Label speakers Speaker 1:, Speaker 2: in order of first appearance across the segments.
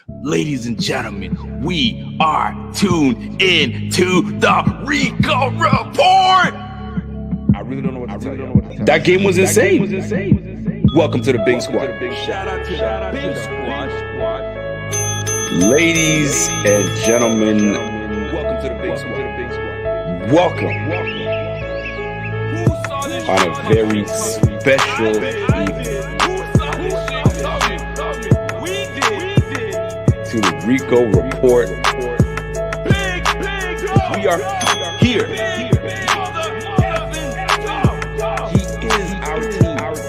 Speaker 1: Ladies and gentlemen, we are tuned in to the Rico Report.
Speaker 2: I really don't know what to tell you.
Speaker 1: That game was insane. Welcome to the Big Squad.
Speaker 2: Shout out to the Big Squad.
Speaker 1: Ladies and gentlemen,
Speaker 2: Welcome to the Big Squad.
Speaker 1: welcome on a very special evening to the Rico Report. We are here. He is our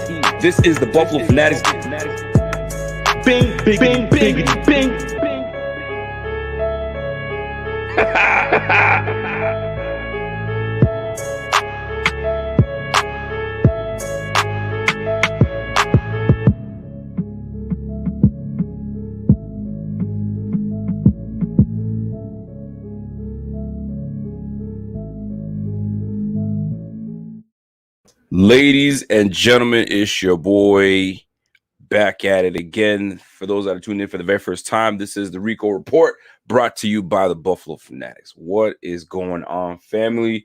Speaker 1: team. This is the Buffalo Fanatics. Bing, bing, bing, bing, bing. Ladies and gentlemen, it's your boy back at it again. For those that are tuning in for the very first time, this is the Rico Report brought to you by the Buffalo Fanatics. What is going on, family?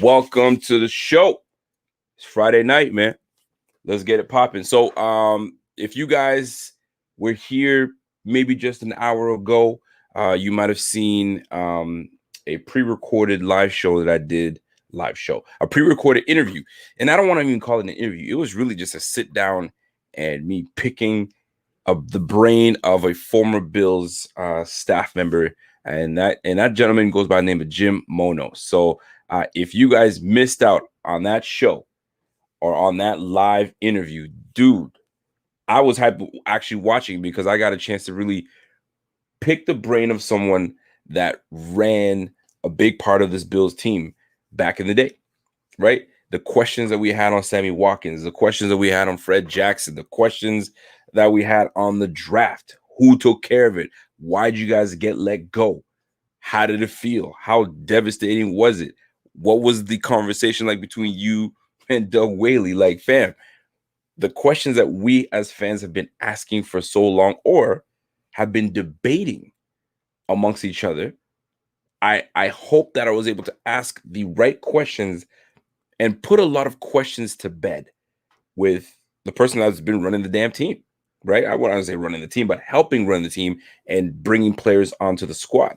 Speaker 1: Welcome to the show. It's Friday night, man. Let's get it popping. So, if you guys were here maybe just an hour ago, you might have seen a pre-recorded live show that I did. A pre-recorded interview, and I don't want to even call it an interview. It was really just a sit down and me picking of the brain of a former Bills staff member, and that gentleman goes by the name of Jim Mono. So if you guys missed out on that show or on that live interview, dude, I was actually watching because I got a chance to really pick the brain of someone that ran a big part of this Bills team back in the day, right? The questions that we had on Sammy Watkins, the questions that we had on Fred Jackson, the questions that we had on the draft. Who took care of it? Why did you guys get let go? How did it feel? How devastating was it? What was the conversation like between you and Doug Whaley? Like, fam, the questions that we as fans have been asking for so long or have been debating amongst each other. I hope that I was able to ask the right questions and put a lot of questions to bed with the person that's been running the damn team, right? I wouldn't say running the team, but helping run the team and bringing players onto the squad.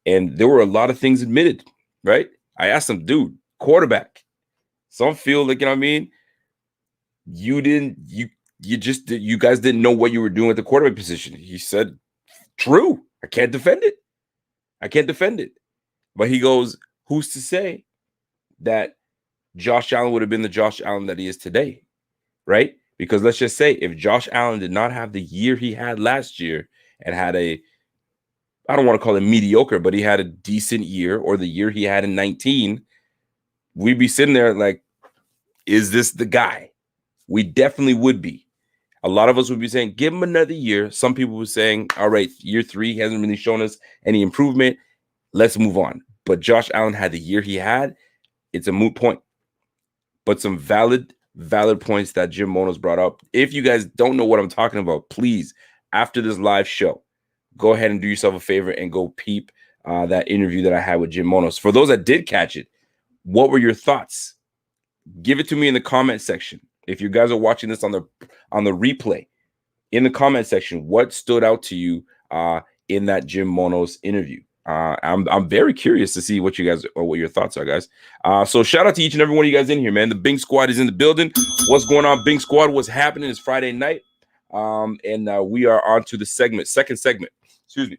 Speaker 1: And there were a lot of things admitted, right? I asked him, dude, quarterback. Some feel like, you know what I mean? You guys didn't know what you were doing at the quarterback position. He said, true. I can't defend it. But he goes, who's to say that Josh Allen would have been the Josh Allen that he is today, right? Because let's just say if Josh Allen did not have the year he had last year and had I don't want to call it mediocre, but he had a decent year, or the year he had in 19, we'd be sitting there like, is this the guy? We definitely would be. A lot of us would be saying, give him another year. Some people were saying, all right, year 3 he hasn't really shown us any improvement. Let's move on. But Josh Allen had the year he had. It's a moot point. But some valid points that Jim Mono's brought up. If you guys don't know what I'm talking about, please, after this live show, go ahead and do yourself a favor and go peep that interview that I had with Jim Monos. For those that did catch it, what were your thoughts? Give it to me in the comment section. If you guys are watching this on the replay, in the comment section, what stood out to you in that Jim Monos interview? I'm very curious to see what your thoughts are, guys. So shout out to each and every one of you guys in here, man. The Bing Squad is in the building. What's going on, Bing Squad? What's happening? It's Friday night, and we are on to the second segment. Excuse me,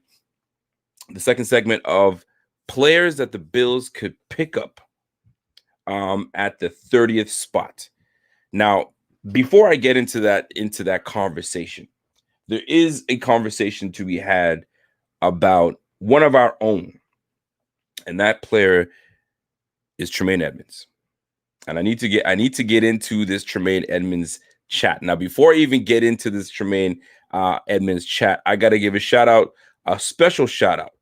Speaker 1: the second segment of players that the Bills could pick up at the 30th spot. Now, before I get into that conversation, there is a conversation to be had about one of our own, and that player is Tremaine Edmunds. And I need to get into this Tremaine Edmunds chat. Now, before I even get into this Tremaine Edmunds chat, I got to give a special shout out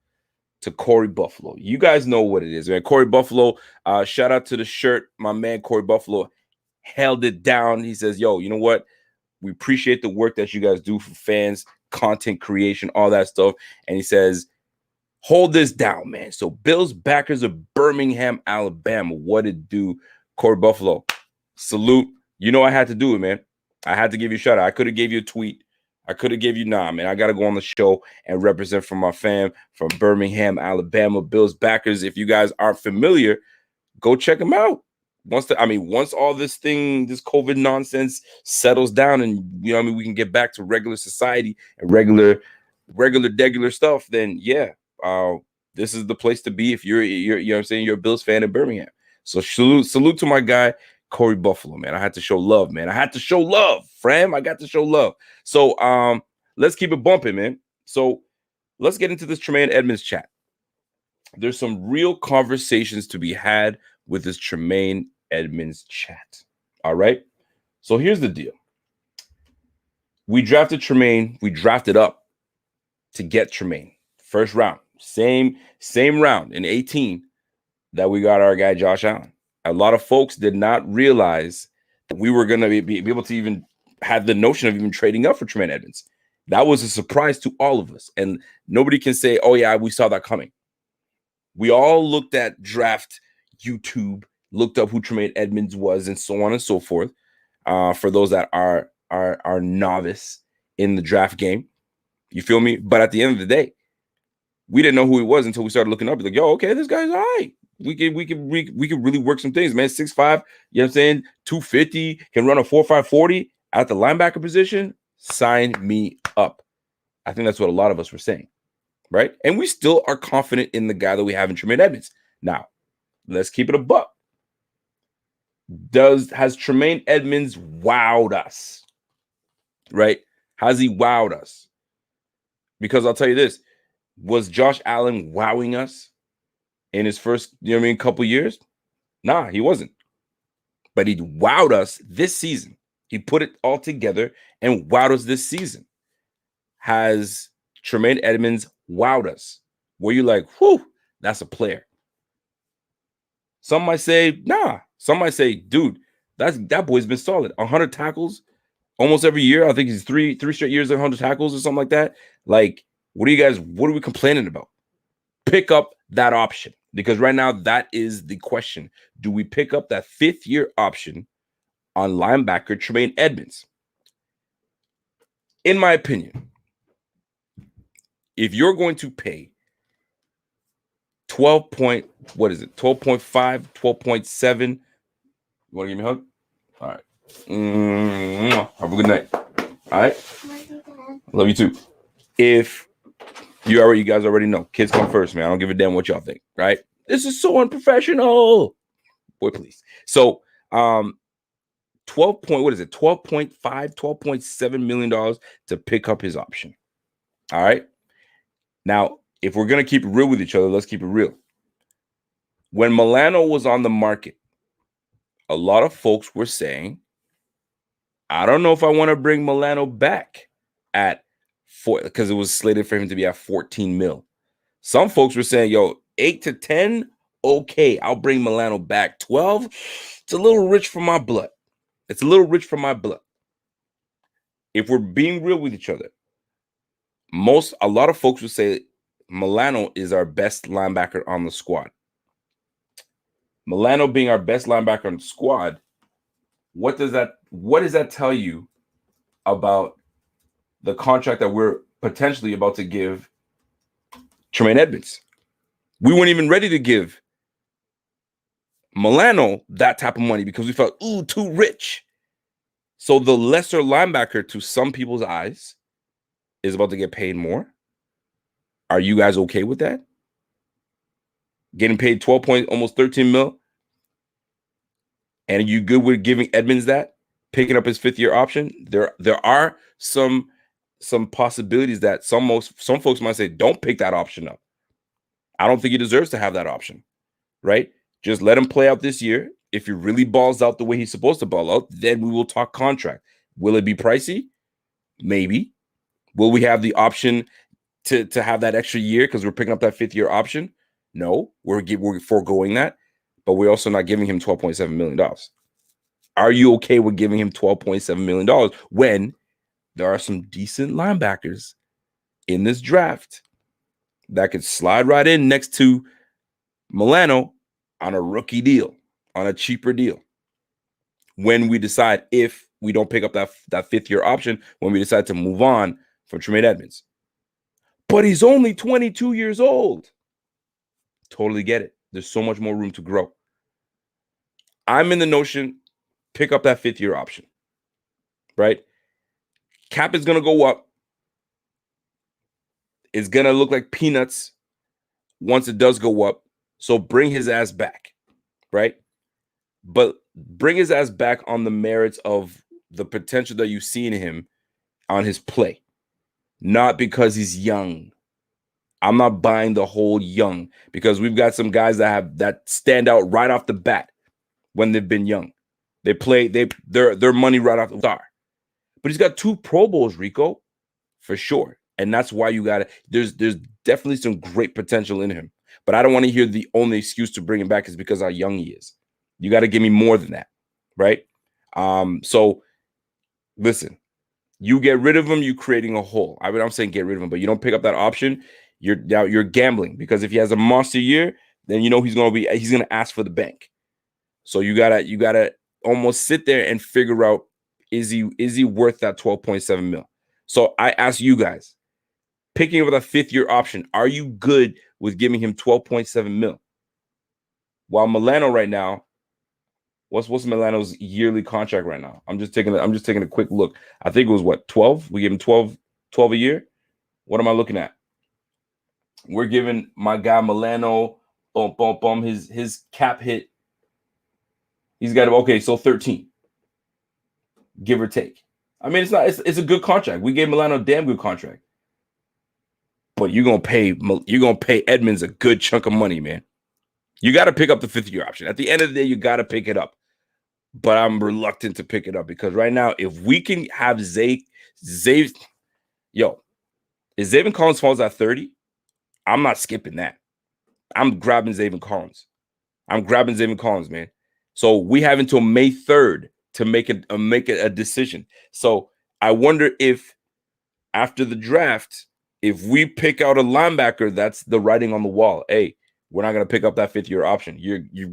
Speaker 1: to Corey Buffalo. You guys know what it is, man. Corey Buffalo, shout out to the shirt. My man Corey Buffalo held it down. He says, yo, you know what? We appreciate the work that you guys do for fans. content creation, all that stuff. And he says, hold this down, man. So Bills backers of Birmingham, Alabama. What it do? Corey Buffalo, salute. You know I had to do it, man. I had to give you a shout out. I could have gave you a tweet. I could have gave you man. I got to go on the show and represent for my fam from Birmingham, Alabama. Bills backers. If you guys aren't familiar, go check them out. Once all this COVID nonsense settles down, and we can get back to regular society and regular stuff, then yeah, this is the place to be if you're you're a Bills fan in Birmingham. So salute to my guy Corey Buffalo, man. I had to show love, man. I had to show love, fam. I got to show love. So let's keep it bumping, man. So let's get into this Tremaine Edmunds chat. There's some real conversations to be had with this Tremaine Edmunds chat. All right. So here's the deal. We drafted Tremaine. We drafted up to get Tremaine. First round. Same round in 18 that we got our guy Josh Allen. A lot of folks did not realize that we were going to be able to even have the notion of even trading up for Tremaine Edmunds. That was a surprise to all of us. And nobody can say, oh, yeah, we saw that coming. We all looked at draft YouTube, looked up who Tremaine Edmunds was, and so on and so forth. For those that are novice in the draft game, you feel me? But at the end of the day, we didn't know who he was until we started looking up. Like, yo, okay, this guy's all right. We could really work some things, man. 6'5", you know what I'm saying? 250, can run a 4.5 40 at the linebacker position. Sign me up. I think that's what a lot of us were saying, right? And we still are confident in the guy that we have in Tremaine Edmunds. Now, let's keep it a buck. Has Tremaine Edmunds wowed us? Right? Has he wowed us? Because I'll tell you this, was Josh Allen wowing us in his first, couple years? Nah, he wasn't. But he wowed us this season. He put it all together and wowed us this season. Has Tremaine Edmunds wowed us? Were you like, whew, that's a player? Some might say, nah. Some might say, dude, that boy's been solid. 100 tackles almost every year. I think he's three straight years of 100 tackles or something like that. Like, what are we complaining about? Pick up that option. Because right now, that is the question. Do we pick up that 5th-year option on linebacker Tremaine Edmunds? In my opinion, if you're going to pay 12.5, 12.7, you want to give me a hug? All right. Have a good night. All right. Love you too. If you guys already know, kids come first, man. I don't give a damn what y'all think, right? This is so unprofessional. Boy, please. So, 12.7 million dollars to pick up his option. All right. Now, if we're gonna keep it real with each other, let's keep it real. When Milano was on the market, a lot of folks were saying, I don't know if I want to bring Milano back at 4, because it was slated for him to be at 14 mil. Some folks were saying, yo, 8 to 10, okay, I'll bring Milano back. 12, it's a little rich for my blood. It's a little rich for my blood. If we're being real with each other, a lot of folks would say Milano is our best linebacker on the squad. Milano being our best linebacker on the squad, what does that tell you about the contract that we're potentially about to give Tremaine Edmunds? We weren't even ready to give Milano that type of money because we felt, too rich. So the lesser linebacker to some people's eyes is about to get paid more. Are you guys okay with that? Getting paid 12 point, almost 13 mil. And are you good with giving Edmunds that? Picking up his 5th-year option? There are some possibilities that some folks might say, don't pick that option up. I don't think he deserves to have that option, right? Just let him play out this year. If he really balls out the way he's supposed to ball out, then we will talk contract. Will it be pricey? Maybe. Will we have the option to have that extra year because we're picking up that 5th-year option? No, we're foregoing that, but we're also not giving him $12.7 million. Are you okay with giving him $12.7 million when there are some decent linebackers in this draft that could slide right in next to Milano on a rookie deal, on a cheaper deal. When we decide, if we don't pick up that fifth-year option, when we decide to move on from Tremaine Edmunds. But he's only 22 years old. Totally get it. There's so much more room to grow. I'm in the notion, pick up that fifth-year option, right? Cap is going to go up. It's going to look like peanuts once it does go up. So bring his ass back, right? But bring his ass back on the merits of the potential that you see in him on his play, not because he's young. I'm not buying the whole young, because we've got some guys that stand out right off the bat when they've been young. They're money right off the start. But he's got 2 Pro Bowls, Rico, for sure. And that's why you got to, there's definitely some great potential in him. But I don't want to hear the only excuse to bring him back is because how young he is. You got to give me more than that, right? So listen, you get rid of him, you creating a hole. I mean, I'm saying get rid of him, but you don't pick up that option. You're gambling, because if he has a monster year, then you know he's gonna ask for the bank. So you gotta almost sit there and figure out, is he worth that 12.7 mil? So I ask you guys, picking up that fifth-year option, are you good with giving him 12.7 mil? While Milano right now, what's Milano's yearly contract right now? I'm just taking a quick look. I think it was what, 12? We give him 12 a year. What am I looking at? We're giving my guy Milano his cap hit. He's got, okay, so 13, give or take. I mean, it's a good contract. We gave Milano a damn good contract. But you're gonna pay Edmunds a good chunk of money, man. You got to pick up the fifth-year option. At the end of the day, you got to pick it up. But I'm reluctant to pick it up, because right now, if we can have if Zaven Collins falls at 30, I'm not skipping that. I'm grabbing Zaven Collins, man. So we have until May 3rd to make a decision. So I wonder if after the draft, if we pick out a linebacker, that's the writing on the wall. Hey, we're not going to pick up that fifth-year option.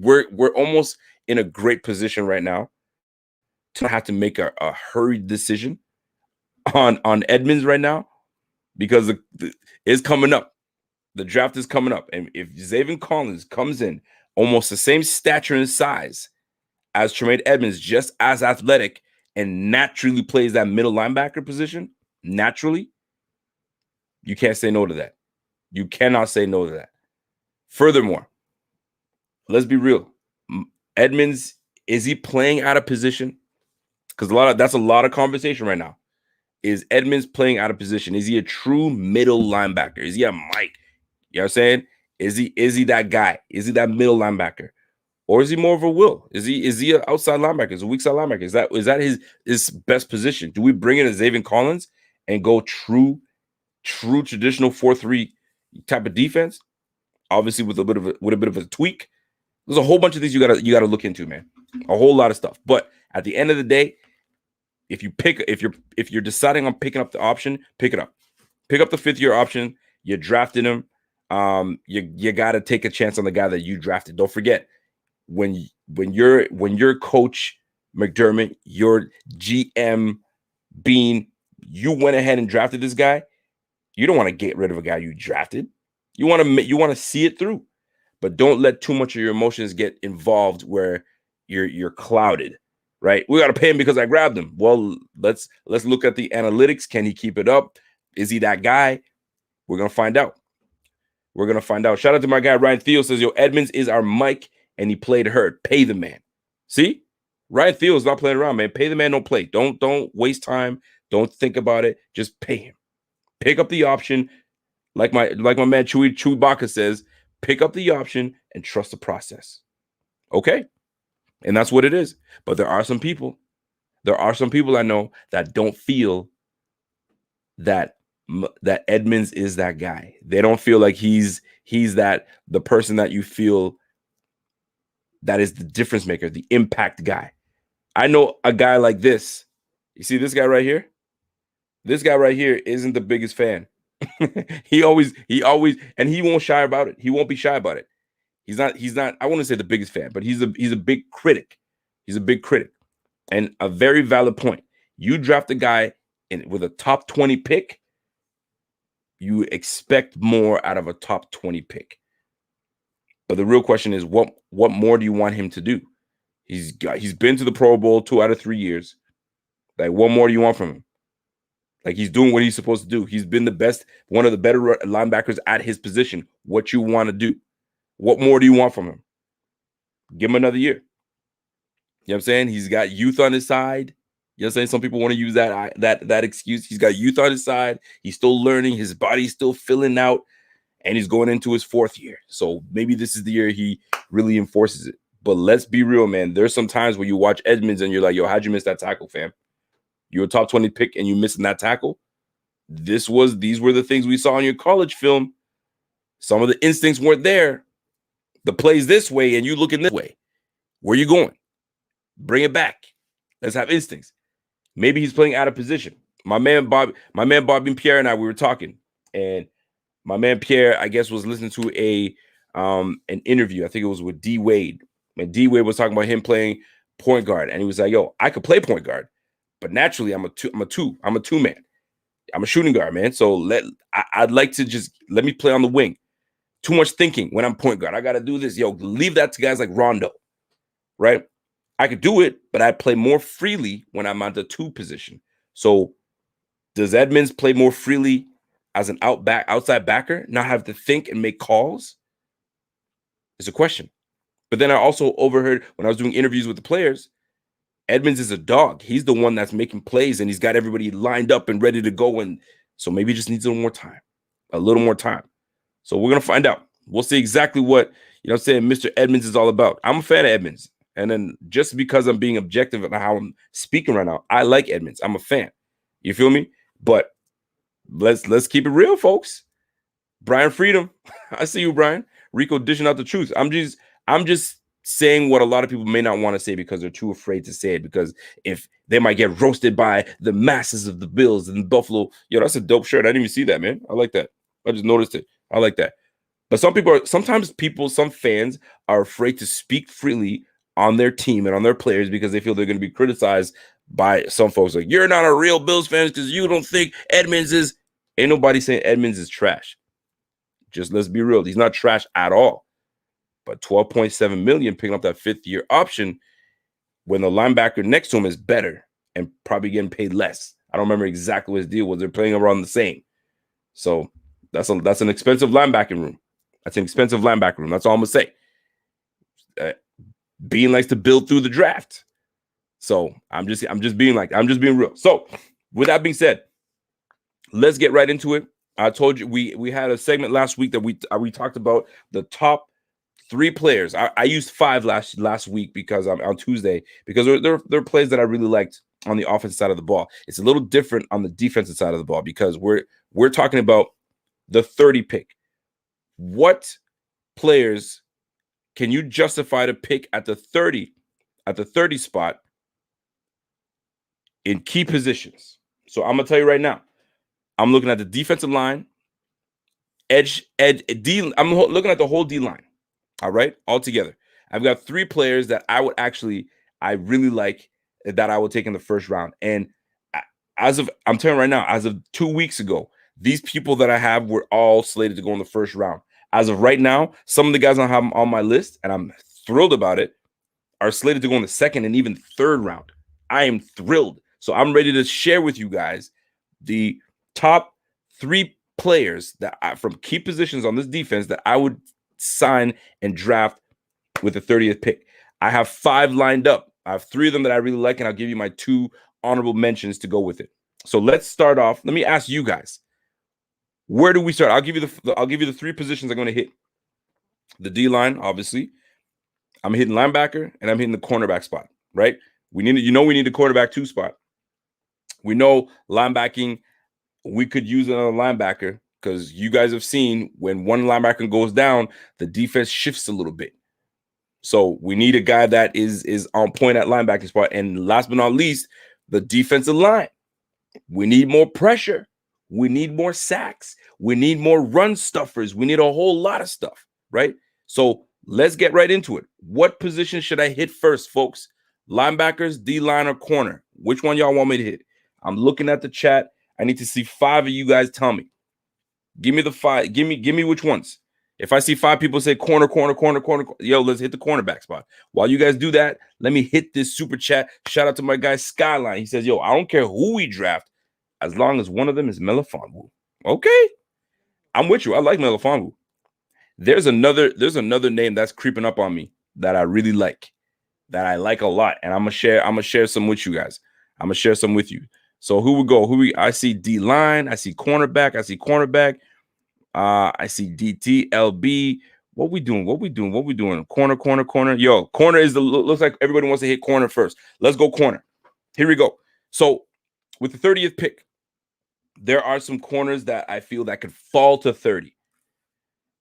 Speaker 1: We're almost in a great position right now to have to make a hurried decision on Edmunds right now, because it's coming up. The draft is coming up. And if Zaven Collins comes in almost the same stature and size as Tremaine Edmunds, just as athletic, and naturally plays that middle linebacker position, naturally, you can't say no to that. You cannot say no to that. Furthermore, let's be real. Edmunds, is he playing out of position? Because that's a lot of conversation right now. Is Edmunds playing out of position? Is he a true middle linebacker? Is he a Mike? You know what I'm saying? Is he that guy? Is he that middle linebacker? Or is he more of a Will? Is he an outside linebacker? Is he a weak side linebacker? Is that his best position? Do we bring in a Zaven Collins and go true traditional 4-3 type of defense? Obviously with a bit of a tweak. There's a whole bunch of things you gotta look into, man. A whole lot of stuff. But at the end of the day, if you're deciding on picking up the option, pick it up. Pick up the fifth-year option. You drafted him. You gotta take a chance on the guy that you drafted. Don't forget, when your coach McDermott, your GM Bean, you went ahead and drafted this guy, you don't want to get rid of a guy you drafted. You want to see it through, but don't let too much of your emotions get involved where you're clouded, right? We got to pay him because I grabbed him. Well, let's look at the analytics. Can he keep it up? Is he that guy? We're gonna find out. Shout out to my guy Ryan Theo, says, yo, Edmunds is our Mike and he played hurt. Pay the man. See, Ryan Theo is not playing around, man. Pay the man, don't play. Don't waste time. Don't think about it. Just pay him. Pick up the option. Like my man Chewy Baca says, pick up the option and trust the process. Okay? And that's what it is. But there are some people I know that don't feel that Edmunds is that guy. They don't feel like he's the person that you feel that is the difference maker, the impact guy. I know a guy like this. You see this guy right here? This guy right here isn't the biggest fan. he always, and he won't shy about it. He won't be shy about it. He's not, I wouldn't say the biggest fan, but he's a big critic. He's a big critic. And a very valid point. You draft a guy with a top 20 pick, you expect more out of a top 20 pick. But the real question is, what more do you want him to do? He's been to the Pro Bowl 2 out of 3 years. Like, what more do you want from him? Like, he's doing what he's supposed to do. He's been the best, one of the better linebackers at his position. What you want to do? What more do you want from him? Give him another year. You know what I'm saying? He's got youth on his side. You know what I'm saying? Some people want to use that excuse. He's got youth on his side. He's still learning. His body's still filling out. And he's going into his 4th year. So maybe this is the year he really enforces it. But let's be real, man. There's some times where you watch Edmunds and you're like, yo, how'd you miss that tackle, fam? You're a top 20 pick and you missing that tackle? These were the things we saw in your college film. Some of the instincts weren't there. The play's this way and you looking this way. Where you going? Bring it back. Let's have instincts. Maybe he's playing out of position. My man Bobby and Pierre and I, we were talking, and my man Pierre, I guess, was listening to an interview. I think it was with D Wade. And D Wade was talking about him playing point guard, and he was like, "Yo, I could play point guard, but naturally, I'm a two man. I'm a shooting guard, man. So I'd like to just let me play on the wing. Too much thinking when I'm point guard. I got to do this. Yo, leave that to guys like Rondo, right? I could do it, but I play more freely when I'm at the 2 position. So does Edmunds play more freely as an outside backer, not have to think and make calls? It's a question. But then I also overheard when I was doing interviews with the players, Edmunds is a dog. He's the one that's making plays, and he's got everybody lined up and ready to go. And so maybe he just needs a little more time. So we're going to find out. We'll see exactly what, Mr. Edmunds is all about. I'm a fan of Edmunds. And then just because I'm being objective about how I'm speaking right now, I like Edmunds. I'm a fan. You feel me? But let's keep it real, folks. Brian Freedom. I see you, Brian. Rico dishing out the truth. I'm just saying what a lot of people may not want to say because they're too afraid to say it, because if they might get roasted by the masses of the Bills and Buffalo. Yo, that's a dope shirt. I didn't even see that, man. I like that. I just noticed it. I like that. But some fans are afraid to speak freely on their team and on their players because they feel they're going to be criticized by some folks. Like, you're not a real Bills fan because you don't think Edmunds is. Ain't nobody saying Edmunds is trash. Just let's be real. He's not trash at all. But $12.7 million picking up that 5th-year option when the linebacker next to him is better and probably getting paid less. I don't remember exactly what his deal was. They're playing around the same. So that's an expensive linebacking room. That's an expensive linebacker room. That's all I'm gonna say. Bean likes to build through the draft. So I'm just being real. So with that being said, let's get right into it. I told you we had a segment last week that we talked about the top 3 players. I used 5 last week because I'm on Tuesday, because there are plays that I really liked on the offensive side of the ball. It's a little different on the defensive side of the ball because we're talking about the 30 pick. What players can you justify to pick at the 30 spot in key positions? So I'm gonna tell you right now. I'm looking at the defensive line, edge, D. I'm looking at the whole D line. All right, all together. I've got 3 players that I really like that I would take in the 1st round. And I'm telling you right now, as of 2 weeks ago, these people that I have were all slated to go in the 1st round. As of right now, some of the guys I have on my list, and I'm thrilled about it, are slated to go in the 2nd and even 3rd round. I am thrilled. So I'm ready to share with you guys the top 3 players that from key positions on this defense that I would sign and draft with the 30th pick. I have 5 lined up. I have 3 of them that I really like, and I'll give you my 2 honorable mentions to go with it. So let's start off. Let me ask you guys, where do we start? I'll give you the 3 positions I'm going to hit. The D line, obviously. I'm hitting linebacker, and I'm hitting the cornerback spot. Right? We need the quarterback 2 spot. We know linebacking. We could use another linebacker because you guys have seen when one linebacker goes down, the defense shifts a little bit. So we need a guy that is on point at linebacking spot. And last but not least, the defensive line. We need more pressure. We need more sacks. We need more run stuffers. We need a whole lot of stuff, right? So let's get right into it. What position should I hit first, folks? Linebackers, D-line, or corner? Which one y'all want me to hit? I'm looking at the chat. I need to see 5 of you guys tell me. Give me the 5. Give me which ones. If I see 5 people say corner, yo, let's hit the cornerback spot. While you guys do that, let me hit this super chat. Shout out to my guy Skyline. He says, yo, I don't care who we draft as long as one of them is Melifonwu. Okay. I'm with you. I like Melifonwu. There's another name that's creeping up on me that I really like, that I like a lot. And I'm gonna share some with you guys. I'm gonna share some with you. So who would go? I see D-line, I see cornerback, I see DT, LB. What we doing? Corner. Yo, corner is looks like everybody wants to hit corner first. Let's go corner. Here we go. So with the 30th pick, there are some corners that I feel that could fall to 30.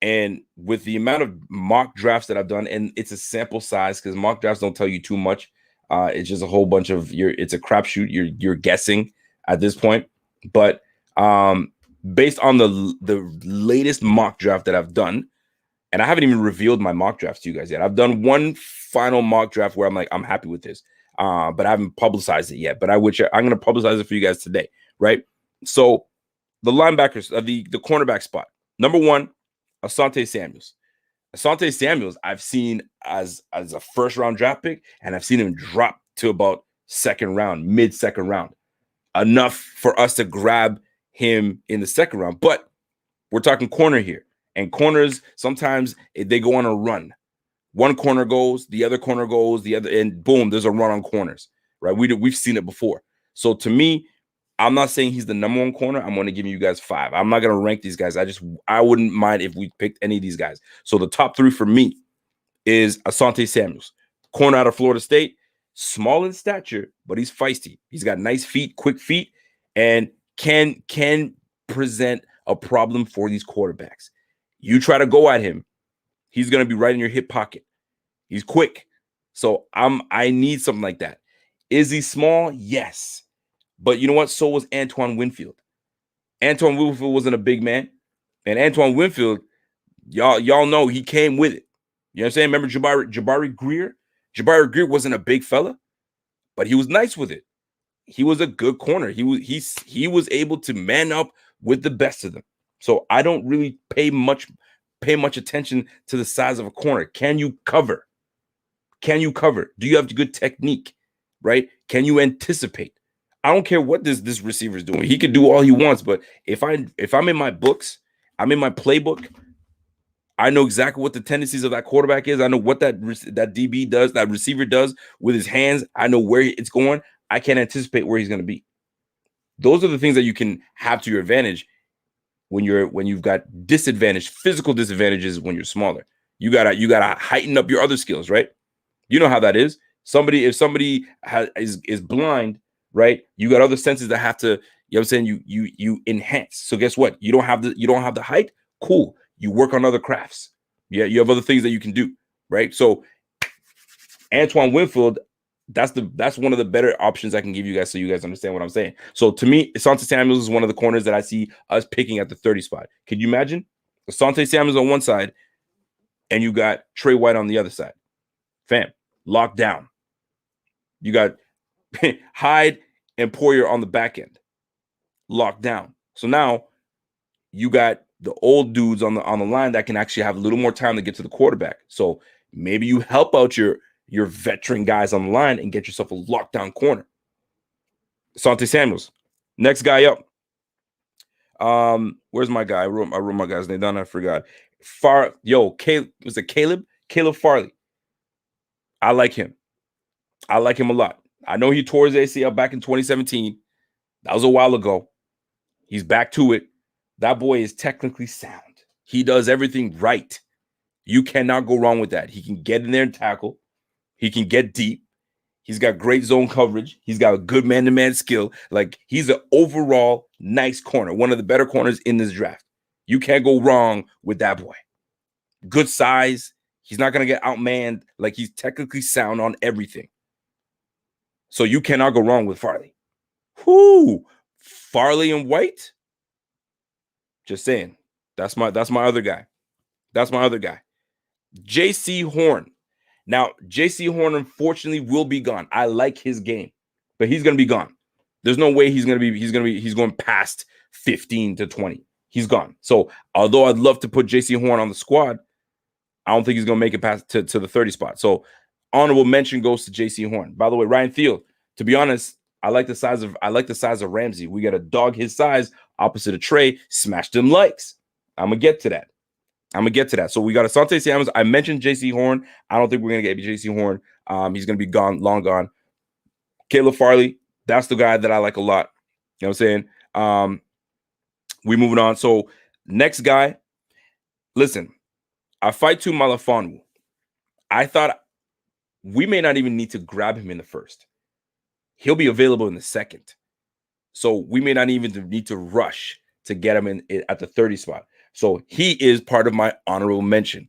Speaker 1: And with the amount of mock drafts that I've done, and it's a sample size because mock drafts don't tell you too much. It's just a whole bunch of it's a crapshoot. You're guessing at this point. But based on the latest mock draft that I've done, and I haven't even revealed my mock drafts to you guys yet. I've done one final mock draft where I'm like, I'm happy with this. But I haven't publicized it yet. But I'm going to publicize it for you guys today, right? So the linebackers, the cornerback spot. Number 1, Asante Samuels. Asante Samuels, I've seen as a first-round draft pick, and I've seen him drop to about second round, mid-second round. Enough for us to grab him in the second round. But we're talking corner here. And corners, sometimes they go on a run. One corner goes, the other corner goes, the other, and boom, there's a run on corners, right? We've seen it before. So to me, I'm not saying he's the number 1 corner. I'm going to give you guys 5. I'm not going to rank these guys. I wouldn't mind if we picked any of these guys. So the top 3 for me is Asante Samuels, corner out of Florida State, small in stature, but he's feisty. He's got nice feet, quick feet, and can present a problem for these quarterbacks. You try to go at him, he's going to be right in your hip pocket. He's quick. So I need something like that. Is he small? Yes. But you know what? So was Antoine Winfield. Antoine Winfield wasn't a big man. And Antoine Winfield, y'all know he came with it. You know what I'm saying? Remember Jabari Greer? Jabari Greer wasn't a big fella, but he was nice with it. He was a good corner. He was able to man up with the best of them. So I don't really pay much attention to the size of a corner. Can you cover? Do you have good technique? Right? Can you anticipate? I don't care what this receiver is doing. He can do all he wants, but if I'm in my books, I'm in my playbook, I know exactly what the tendencies of that quarterback is. I know what that DB does, that receiver does with his hands. I know where it's going. I can't anticipate where he's going to be. Those are the things that you can have to your advantage when you've got physical disadvantages when you're smaller. You gotta heighten up your other skills, right? You know how that is. If somebody is blind, right? You got other senses that have to, you know what I'm saying, you enhance. So guess what? You don't have the height. Cool. You work on other crafts. Yeah, you have other things that you can do, right? So Antoine Winfield, that's one of the better options I can give you guys so you guys understand what I'm saying. So to me, Asante Samuels is one of the corners that I see us picking at the 30 spot. Can you imagine? Asante Samuels on one side and you got Trey White on the other side. Fam, locked down. You got Hyde and Poyer on the back end, locked down. So now you got the old dudes on the line that can actually have a little more time to get to the quarterback. So maybe you help out your veteran guys on the line and get yourself a lockdown corner. Asante Samuels. Next guy up. Where's my guy? I wrote my guy's name down. I forgot. Caleb? Caleb Farley. I like him. I like him a lot. I know he tore his ACL back in 2017. That was a while ago. He's back to it. That boy is technically sound. He does everything right. You cannot go wrong with that. He can get in there and tackle. He can get deep. He's got great zone coverage. He's got a good man-to-man skill. Like, he's an overall nice corner, one of the better corners in this draft. You can't go wrong with that boy. Good size. He's not going to get outmanned. Like, he's technically sound on everything. So you cannot go wrong with Farley. Whoo! Farley and White. Just saying. That's my other guy. That's my other guy. J.C. Horn. Now, J.C. Horn unfortunately will be gone. I like his game, but he's gonna be gone. There's no way he's going past 15 to 20. He's gone. So although I'd love to put J.C. Horn on the squad, I don't think he's gonna make it past to the 30 spot. So honorable mention goes to J.C. Horn. By the way, Ryan Thiel, to be honest, I like the size of Ramsey. We got a dog his size opposite of Trey. Smash them likes. I'm gonna get to that. So we got Asante Samuels. I mentioned J.C. Horn. I don't think we're gonna get J.C. Horn. He's gonna be gone, long gone. Caleb Farley, that's the guy that I like a lot. You know what I'm saying? We moving on. So next guy, listen, Afaitu Malifonwu. I thought we may not even need to grab him in the first. He'll be available in the second. So we may not even need to rush to get him in at the 30 spot. So he is part of my honorable mention.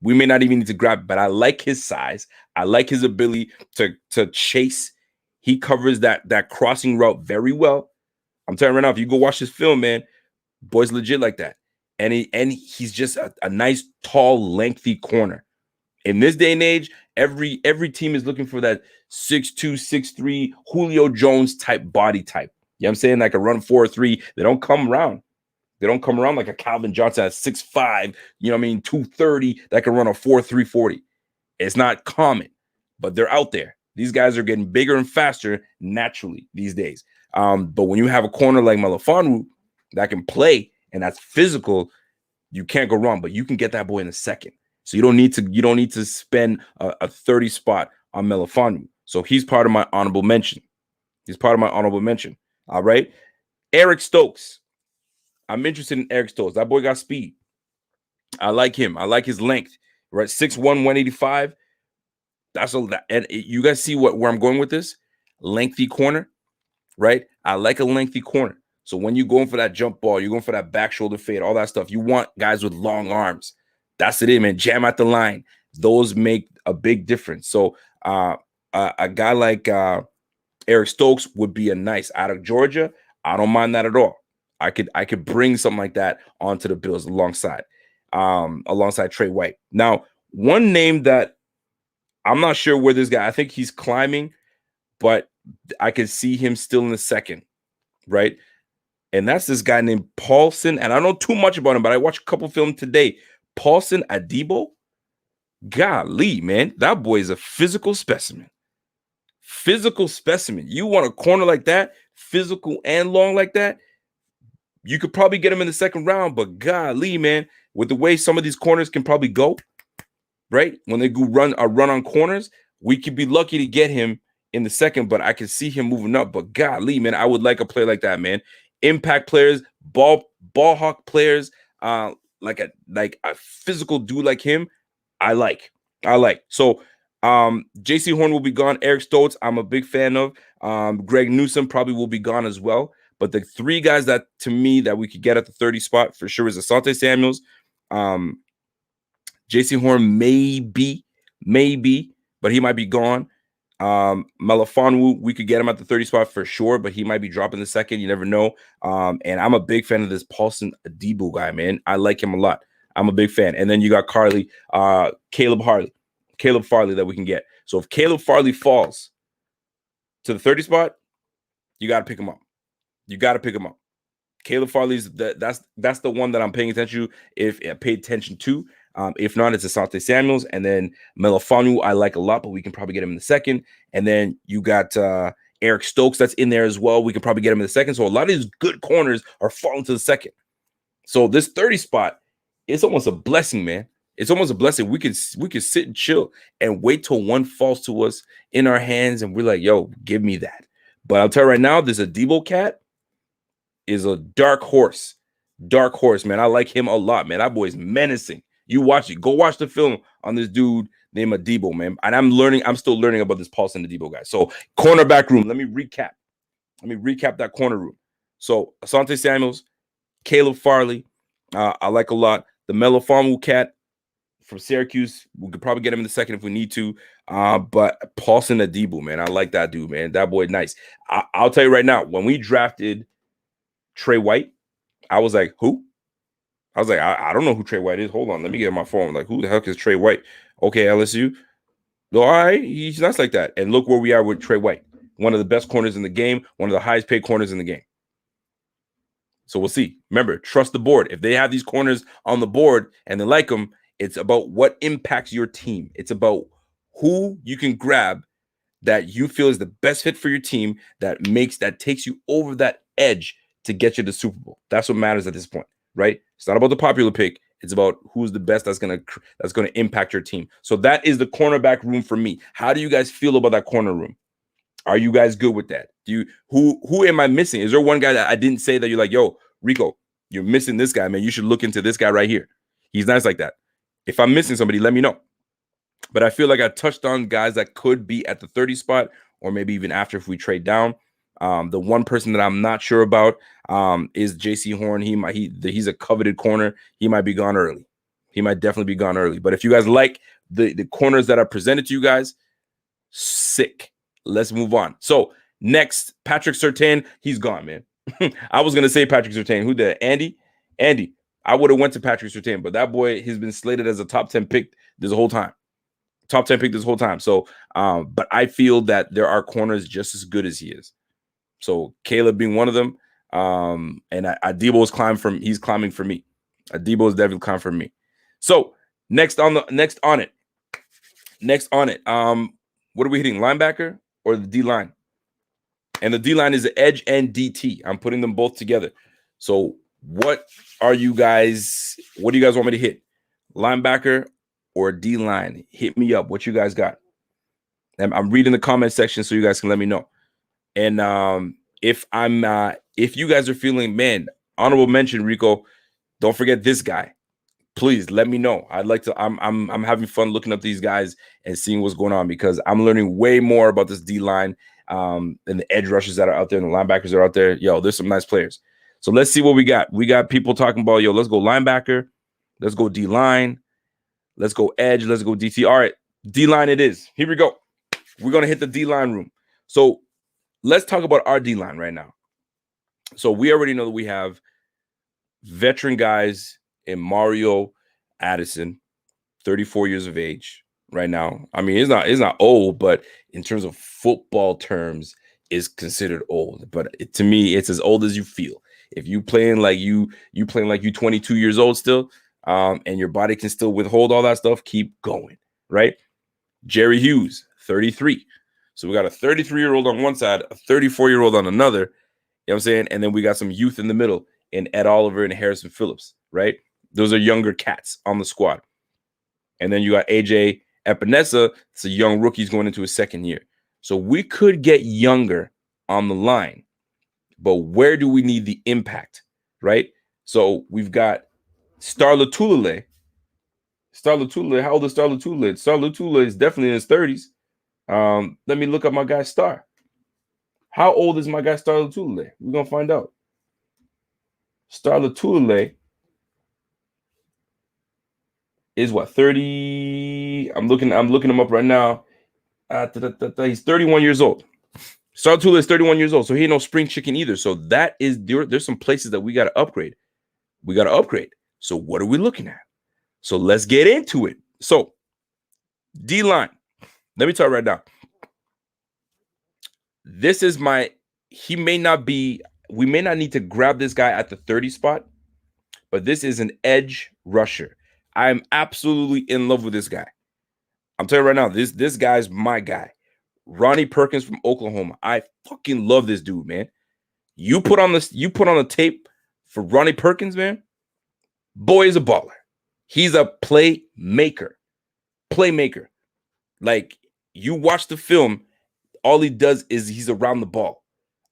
Speaker 1: We may not even need to grab, but I like his size. I like his ability to chase. He covers that crossing route very well. I'm telling you right now, if you go watch this film, man, boy's legit like that. And he's just a nice, tall, lengthy corner. In this day and age, every team is looking for that 6'2", 6'3", Julio Jones type body type. You know what I'm saying? Like a run 4.3. They don't come around. They don't come around like a Calvin Johnson at 6'5", you know what I mean, 230 that can run a 4.3 40. It's not common, but they're out there. These guys are getting bigger and faster naturally these days. But when you have a corner like Malifonwu that can play and that's physical, you can't go wrong. But you can get that boy in a second. So you don't need to spend a 30 spot on Malifonwu. So he's part of my honorable mention. All right. Eric Stokes. I'm interested in Eric Stokes. That boy got speed. I like him. I like his length. Right, 6'1", 185. That's a lot. And you guys see where I'm going with this? Lengthy corner, right? I like a lengthy corner. So when you're going for that jump ball, you're going for that back shoulder fade, all that stuff, you want guys with long arms. That's it, man. Jam at the line. Those make a big difference. So a guy like Eric Stokes would be a nice out of Georgia. I don't mind that at all. I could bring something like that onto the Bills alongside Trey White. Now, one name that I'm not sure where this guy, I think he's climbing, but I can see him still in the second, right? And that's this guy named Paulson. And I don't know too much about him, but I watched a couple films today. Paulson Adebo. Golly, man, that boy is a physical specimen. You want a corner like that, physical and long like that, you could probably get him in the second round, but golly, man, with the way some of these corners can probably go, right? When they go run on corners, we could be lucky to get him in the second, but I can see him moving up. But golly, man, I would like a player like that, man. Impact players, ball hawk players, like a physical dude like him, I like. So J.C. Horn will be gone. Eric Stokes, I'm a big fan of. Greg Newsome probably will be gone as well. But the three guys that, to me, that we could get at the 30 spot for sure is Asante Samuels. J.C. Horn maybe, but he might be gone. Malifonwu, we could get him at the 30 spot for sure, but he might be dropping the second. You never know. And I'm a big fan of this Paulson Adebo guy, man. I like him a lot. I'm a big fan. And then you got Caleb Farley that we can get. So if Caleb Farley falls to the 30 spot, you got to pick him up. Caleb Farley's that's the one that I'm paying attention to. If not, it's Asante Samuels, and then Malifonwu I like a lot, but we can probably get him in the second. And then you got Eric Stokes that's in there as well. We can probably get him in the second. So a lot of these good corners are falling to the second. So this 30 spot is almost a blessing, man. It's almost a blessing. We could sit and chill and wait till one falls to us in our hands, and we're like, yo, give me that. But I'll tell you right now, this Adebo cat is a dark horse, man. I like him a lot, man. That boy is menacing. You watch it. Go watch the film on this dude named Adebo, man. And I'm still learning about this Paulson Adebo guy. So cornerback room. Let me recap that corner room. So Asante Samuels, Caleb Farley, I like a lot. The Malifonwu cat from Syracuse, we could probably get him in the second if we need to. But Paulson Adebo, man, I like that dude, man. That boy, nice. I'll tell you right now, when we drafted Trey White. I was like, who? I was like, I don't know who Trey White is. Hold on, let me get my phone. Like, who the heck is Trey White? Okay, LSU. No, all right, he's not like that. And look where we are with Trey White, one of the best corners in the game, one of the highest paid corners in the game. So we'll see. Remember, trust the board. If they have these corners on the board and they like them, it's about what impacts your team. It's about who you can grab that you feel is the best fit for your team that takes you over that edge to get you to the Super Bowl. That's what matters at this point, right? It's not about the popular pick. It's about who's the best that's gonna impact your team. So that is the cornerback room for me. How do you guys feel about that corner room? Are you guys good with that? Who am I missing? Is there one guy that I didn't say that you're like, yo, Rico, you're missing this guy, man. You should look into this guy right here. He's nice like that. If I'm missing somebody, let me know. But I feel like I touched on guys that could be at the 30 spot or maybe even after if we trade down. The one person that I'm not sure about is JC Horn. He's a coveted corner. He might be gone early. He might definitely be gone early. But if you guys like the corners that I presented to you guys, sick. Let's move on. So next, Patrick Surtain. He's gone, man. I was going to say Patrick Surtain. Who did? Andy? I would have went to Patrick Surtain, but that boy has been slated as a top 10 pick this whole time. Top 10 pick this whole time. So, but I feel that there are corners just as good as he is. So Caleb being one of them. And Adebo is climbing for me. Adebo is definitely climbing for me. So next on it. What are we hitting? Linebacker or the D line? And the D line is the edge and DT. I'm putting them both together. So what do you guys want me to hit? Linebacker or D line? Hit me up. What you guys got? I'm reading the comment section so you guys can let me know. And if you guys are feeling, man, honorable mention, Rico, don't forget this guy. Please let me know. I'd like to. I'm having fun looking up these guys and seeing what's going on because I'm learning way more about this D line and the edge rushers that are out there and the linebackers that are out there. Yo, there's some nice players. So let's see what we got. We got people talking about, yo, let's go linebacker, let's go D line, let's go edge, let's go DT. All right, D line it is. Here we go. We're gonna hit the D line room. So let's talk about our D line right now. So we already know that we have veteran guys in Mario Addison, 34 years of age right now. I mean, it's not old, but in terms of football terms, is considered old. But to me, it's as old as you feel. If you playing like you 22 years old still, and your body can still withhold all that stuff, keep going, right? Jerry Hughes, 33. So we got a 33-year-old on one side, a 34-year-old on another. You know what I'm saying? And then we got some youth in the middle in Ed Oliver and Harrison Phillips, right? Those are younger cats on the squad. And then you got AJ Epinesa. It's a young rookie. He's going into his second year. So we could get younger on the line. But where do we need the impact, right? So we've got Star Lotulelei. How old is Star Lotulelei? Star Lotulelei is definitely in his 30s. Let me look up my guy Star. How old is my guy Star Lotulelei? We're going to find out. Star Lotulelei is what, 30? I'm looking him up right now. He's 31 years old. Star Lotulelei is 31 years old, so he ain't no spring chicken either. So that is there's some places that we got to upgrade. So what are we looking at? So let's get into it. So D-line. Let me tell you right now. This is we may not need to grab this guy at the 30 spot, but this is an edge rusher. I am absolutely in love with this guy. I'm telling you right now, this guy's my guy. Ronnie Perkins from Oklahoma. I fucking love this dude, man. You put on the tape for Ronnie Perkins, man. Boy is a baller. He's a playmaker. Like, you watch the film, all he does is he's around the ball.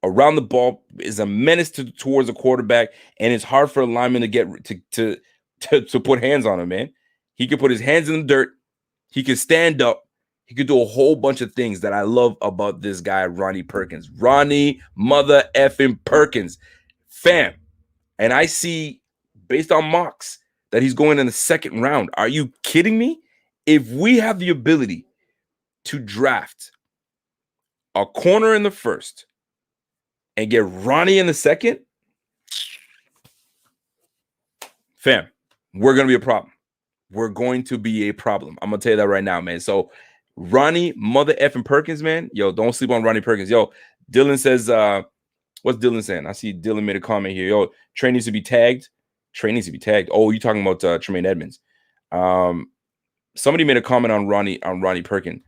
Speaker 1: Around the ball is a menace towards a quarterback, and it's hard for a lineman to get to put hands on him, man. He can put his hands in the dirt. He can stand up. He could do a whole bunch of things that I love about this guy, Ronnie Perkins. Ronnie mother effing Perkins. Fam. And I see, based on mocks, that he's going in the second round. Are you kidding me? If we have the ability to draft a corner in the first and get Ronnie in the second, Fam, we're going to be a problem. We're going to be a problem. I'm going to tell you that right now, man. So Ronnie mother effing Perkins, man. Yo, don't sleep on Ronnie Perkins. Yo, Dylan says, what's Dylan saying? I see Dylan made a comment here. Yo, Trey needs to be tagged. Trey needs to be tagged. Oh, you talking about Tremaine Edmunds. Somebody made a comment on Ronnie Perkins.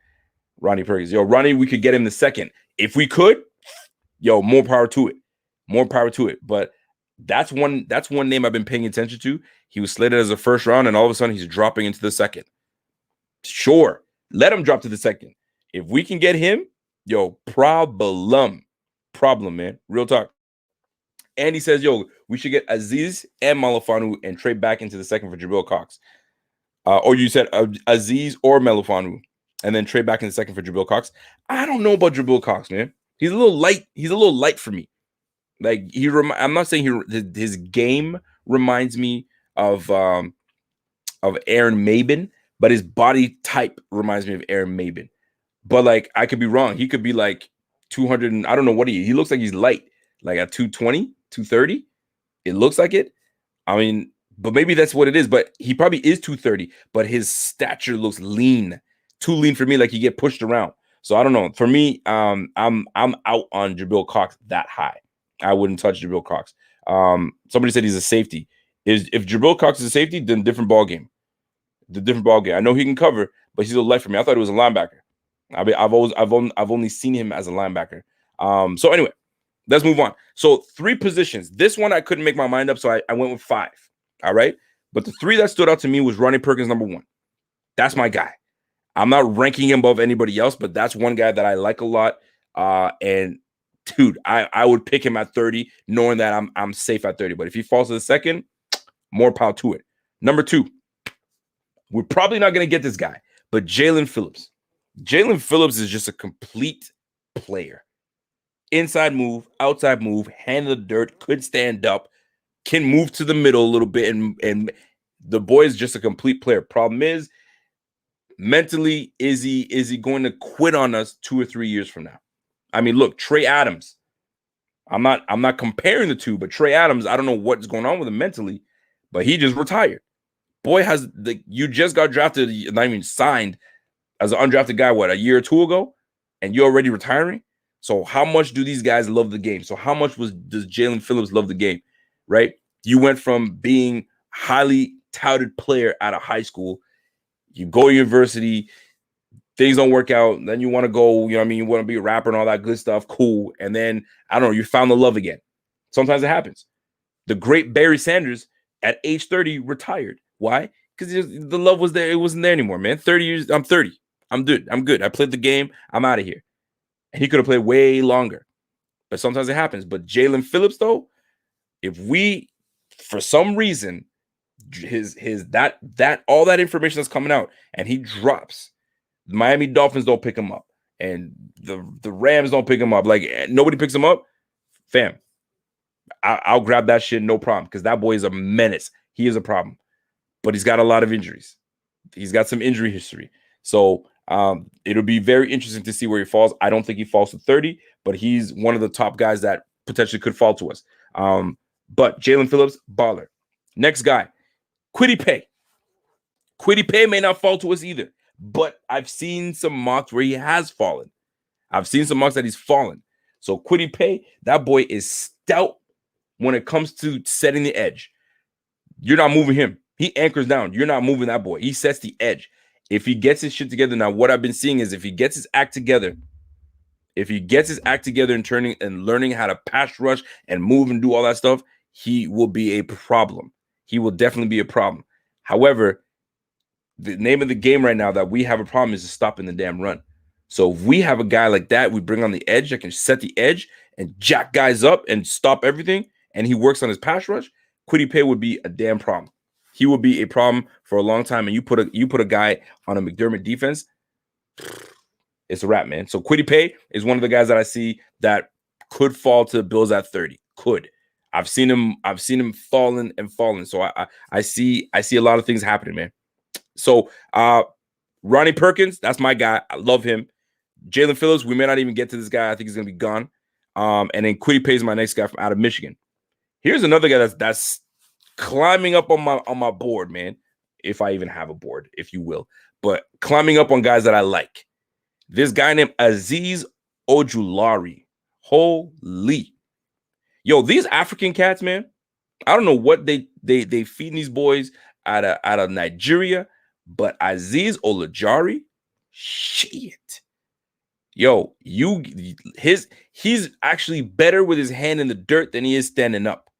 Speaker 1: Ronnie Perkins. Yo, Ronnie, we could get him the second. If we could, yo, more power to it. More power to it. But that's one name I've been paying attention to. He was slated as a first round, and all of a sudden he's dropping into the second. Sure, let him drop to the second. If we can get him, yo, problem, man. Real talk. And he says, yo, we should get Aziz and Malafanu and trade back into the second for Jabril Cox. Or you said Aziz or Malafanu and then trade back in the second for Jabril Cox. I don't know about Jabril Cox, man. He's a little light. He's a little light for me. Like I'm not saying his game reminds me of Aaron Mabin, but his body type reminds me of Aaron Mabin. But like I could be wrong. He could be like 200 and I don't know what he looks like he's light, like at 220, 230. It looks like it. I mean, but maybe that's what it is. But he probably is 230, but his stature looks lean. Too lean for me, like he get pushed around. So I don't know. For me, I'm out on Jabril Cox that high. I wouldn't touch Jabril Cox. Somebody said he's a safety. If Jabril Cox is a safety, then different ball game. The different ball game. I know he can cover, but he's a light for me. I thought he was a linebacker. I mean, I've only seen him as a linebacker. So anyway, let's move on. So 3 positions. This one I couldn't make my mind up, so I went with 5. All right, but the 3 that stood out to me was Ronnie Perkins, number 1. That's my guy. I'm not ranking him above anybody else, but that's one guy that I like a lot. And dude, I would pick him at 30, knowing that I'm safe at 30. But if he falls to the second, more power to it. Number 2, we're probably not going to get this guy, but Jalen Phillips. Jalen Phillips is just a complete player. Inside move, outside move, hand in the dirt, could stand up, can move to the middle a little bit, and the boy is just a complete player. Problem is, mentally, is he going to quit on us 2 or 3 years from now? I mean, look, Trey Adams. I'm not comparing the two, but Trey Adams, I don't know what's going on with him mentally, but he just retired. Boy, you just got drafted, not even signed as an undrafted guy, what, a year or 2 ago, and you're already retiring? So how much do these guys love the game? So how much does Jalen Phillips love the game, right? You went from being highly touted player out of high school, you go to university, things don't work out, then you want to go, you know what I mean, you want to be a rapper and all that good stuff, cool, and then, I don't know, you found the love again. Sometimes it happens. The great Barry Sanders, at age 30, retired. Why? Because the love was there. It wasn't there anymore, man. 30 years, I'm 30. I'm good. I played the game. I'm out of here. And he could have played way longer. But sometimes it happens. But Jalen Phillips, though, if we, for some reason, that all that information that's coming out and he drops, the Miami Dolphins don't pick him up. And the Rams don't pick him up. Like, nobody picks him up. Fam, I'll grab that shit, no problem, because that boy is a menace. He is a problem. But he's got a lot of injuries. He's got some injury history. So it'll be very interesting to see where he falls. I don't think he falls to 30, but he's one of the top guys that potentially could fall to us. But Jalen Phillips, baller. Next guy, Kwity Paye. Kwity Paye may not fall to us either, but I've seen some mocks where he has fallen. I've seen some mocks that he's fallen. So Kwity Paye, that boy is stout when it comes to setting the edge. You're not moving him. He anchors down. You're not moving that boy. He sets the edge. If he gets his shit together, now what I've been seeing is if he gets his act together, and turning and learning how to pass rush and move and do all that stuff, he will be a problem. He will definitely be a problem. However, the name of the game right now that we have a problem is stopping the damn run. So if we have a guy like that, we bring on the edge that can set the edge and jack guys up and stop everything, and he works on his pass rush, Kwity Paye would be a damn problem. He will be a problem for a long time. And you put a guy on a McDermott defense, it's a wrap, man. So Kwity Paye is one of the guys that I see that could fall to the Bills at 30. Could. I've seen him falling and falling. So I see a lot of things happening, man. So Ronnie Perkins, that's my guy. I love him. Jalen Phillips, we may not even get to this guy. I think he's gonna be gone. And then Kwity Paye is my next guy from out of Michigan. Here's another guy that's climbing up on my board, man. If I even have a board, if you will, but climbing up on guys that I like. This guy named Azeez Ojulari. Holy, yo, these African cats, man. I don't know what they feeding these boys out of Nigeria, but Azeez Ojulari, shit. Yo, he's actually better with his hand in the dirt than he is standing up.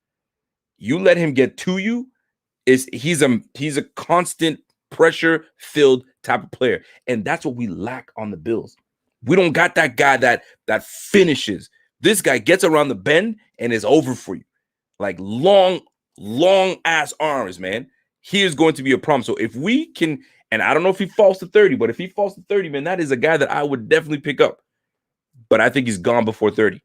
Speaker 1: You let him get to you, he's a constant pressure filled type of player, and that's what we lack on the Bills. We don't got that guy that finishes. This guy gets around the bend and is over for you. Like long ass arms, man. He is going to be a problem. So if we can, and I don't know if he falls to 30, but if he falls to 30, man, that is a guy that I would definitely pick up. But I think he's gone before 30.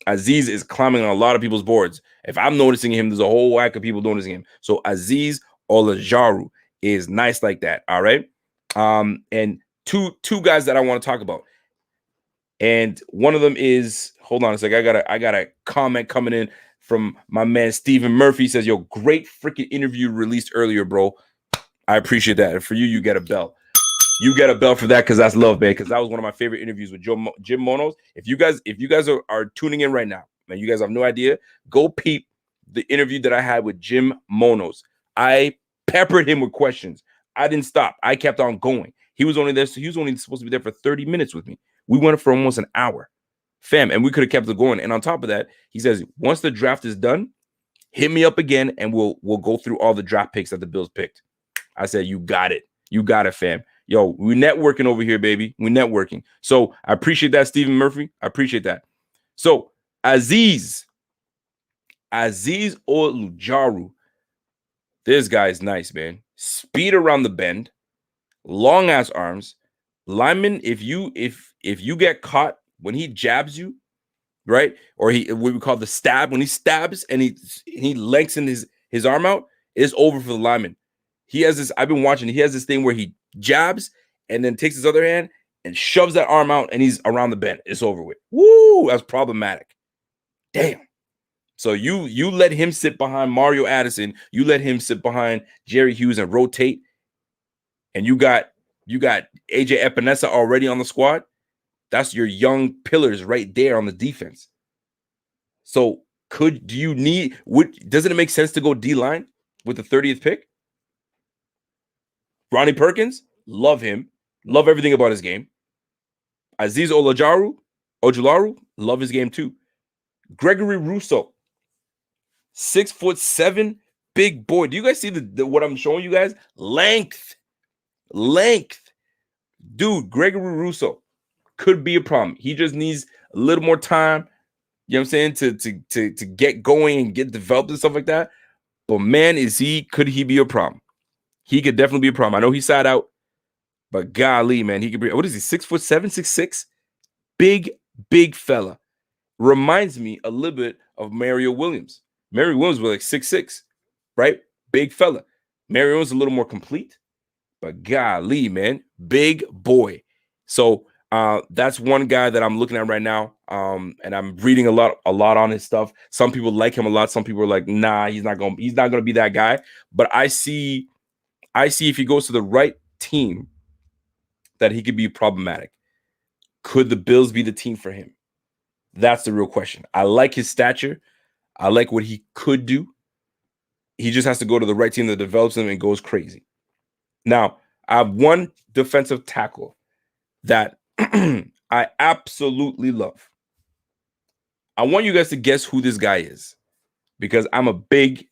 Speaker 1: Azeez is climbing on a lot of people's boards. If I'm noticing him, there's a whole whack of people noticing him. So Azeez Ojulari is nice like that. All right. And two guys that I want to talk about. And one of them is, hold on a sec. I got a comment coming in from my man Stephen Murphy. He says, yo, great freaking interview released earlier, bro. I appreciate that. And for you, you get a bell. You get a bell for that because that's love, man. Because that was one of my favorite interviews with Jim Monos. If you guys are tuning in right now, man, you guys have no idea. Go peep the interview that I had with Jim Monos. I peppered him with questions. I didn't stop. I kept on going. He was only there. So he was only supposed to be there for 30 minutes with me. We went for almost an hour, fam, and we could have kept it going. And on top of that, he says, once the draft is done, hit me up again, and we'll go through all the draft picks that the Bills picked. I said, you got it. You got it, fam. Yo, we networking over here, baby. We networking. So I appreciate that, Stephen Murphy. I appreciate that. So Azeez Ojulari. This guy is nice, man. Speed around the bend, long ass arms. Lineman, if you get caught when he jabs you, right? Or what we call the stab, when he stabs and he lengthens his arm out, it's over for the lineman. He has this, I've been watching, he has this thing where he jabs and then takes his other hand and shoves that arm out and he's around the bend. It's over with. Woo, that's problematic. Damn. So you let him sit behind Mario Addison, you let him sit behind Jerry Hughes and rotate, and you got AJ Epinesa already on the squad. That's your young pillars right there on the defense. So doesn't it make sense to go D-line with the 30th pick? Ronnie Perkins, love him. Love everything about his game. Azeez Ojulari, love his game too. Gregory Rousseau, 6'7", big boy. Do you guys see the what I'm showing you guys? Length. Dude, Gregory Rousseau could be a problem. He just needs a little more time, you know what I'm saying, to get going and get developed and stuff like that. But man, could he be a problem? He could definitely be a problem. I know he sat out, but golly, man, he could be. What is he? 6'7", 6'6"? Big fella. Reminds me a little bit of Mario Williams. Mario Williams was like 6'6", right? Big fella. Mario was a little more complete, but golly, man, big boy. So that's one guy that I'm looking at right now. And I'm reading a lot on his stuff. Some people like him a lot. Some people are like, nah, he's not gonna be that guy. But I see if he goes to the right team that he could be problematic. Could the Bills be the team for him? That's the real question. I like his stature. I like what he could do. He just has to go to the right team that develops him and goes crazy. Now, I have one defensive tackle that I absolutely love. I want you guys to guess who this guy is because I'm a big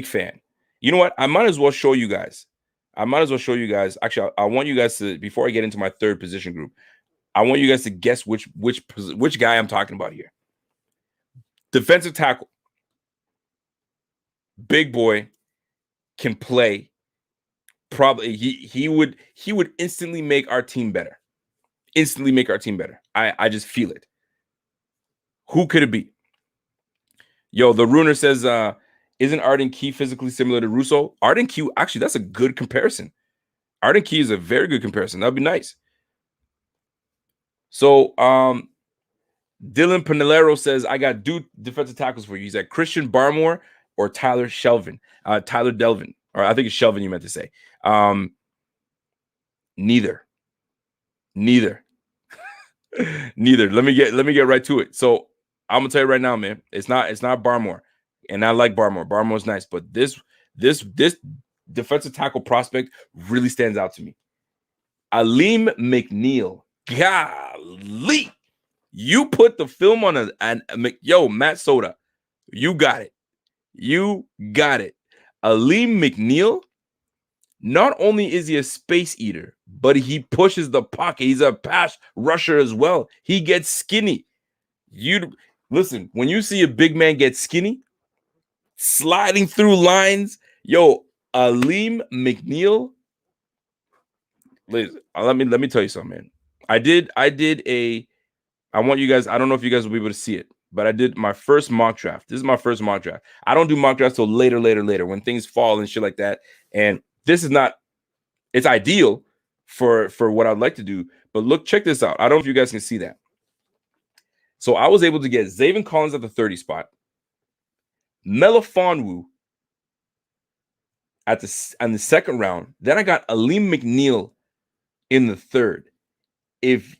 Speaker 1: fan. You know what? I might as well show you guys. Actually, I want you guys to, before I get into my third position group, I want you guys to guess which guy I'm talking about here. Defensive tackle. Big boy, can play. Probably he would instantly make our team better. I just feel it. Who could it be? Yo, the Runer says, isn't Arden Key physically similar to Rousseau? Arden Key, actually, that's a good comparison. Arden Key is a very good comparison. That'd be nice. So, Dylan Panelero says, I got defensive tackles for you. He's like Christian Barmore or Tyler Delvin, or I think it's Shelvin you meant to say. Neither. Neither. Let me get right to it. So I'm gonna tell you right now, man. It's not Barmore, and I like Barmore. Barmore's nice, but this defensive tackle prospect really stands out to me. Alim McNeil. Golly, you put the film on Matt Soda. You got it. You got it. Alim McNeil. Not only is he a space eater, but he pushes the pocket. He's a pass rusher as well. He gets skinny. You listen, when you see a big man get skinny, sliding through lines, Alim McNeil. Listen, let me tell you something, man. I want you guys, I don't know if you guys will be able to see it, but I did my first mock draft. This is my first mock draft. I don't do mock drafts till later when things fall and shit like that. And this is not, it's ideal for what I'd like to do. But look, check this out. I don't know if you guys can see that. So I was able to get Zaven Collins at the 30 spot, Melifonwu in the second round. Then I got Alim McNeil in the third. If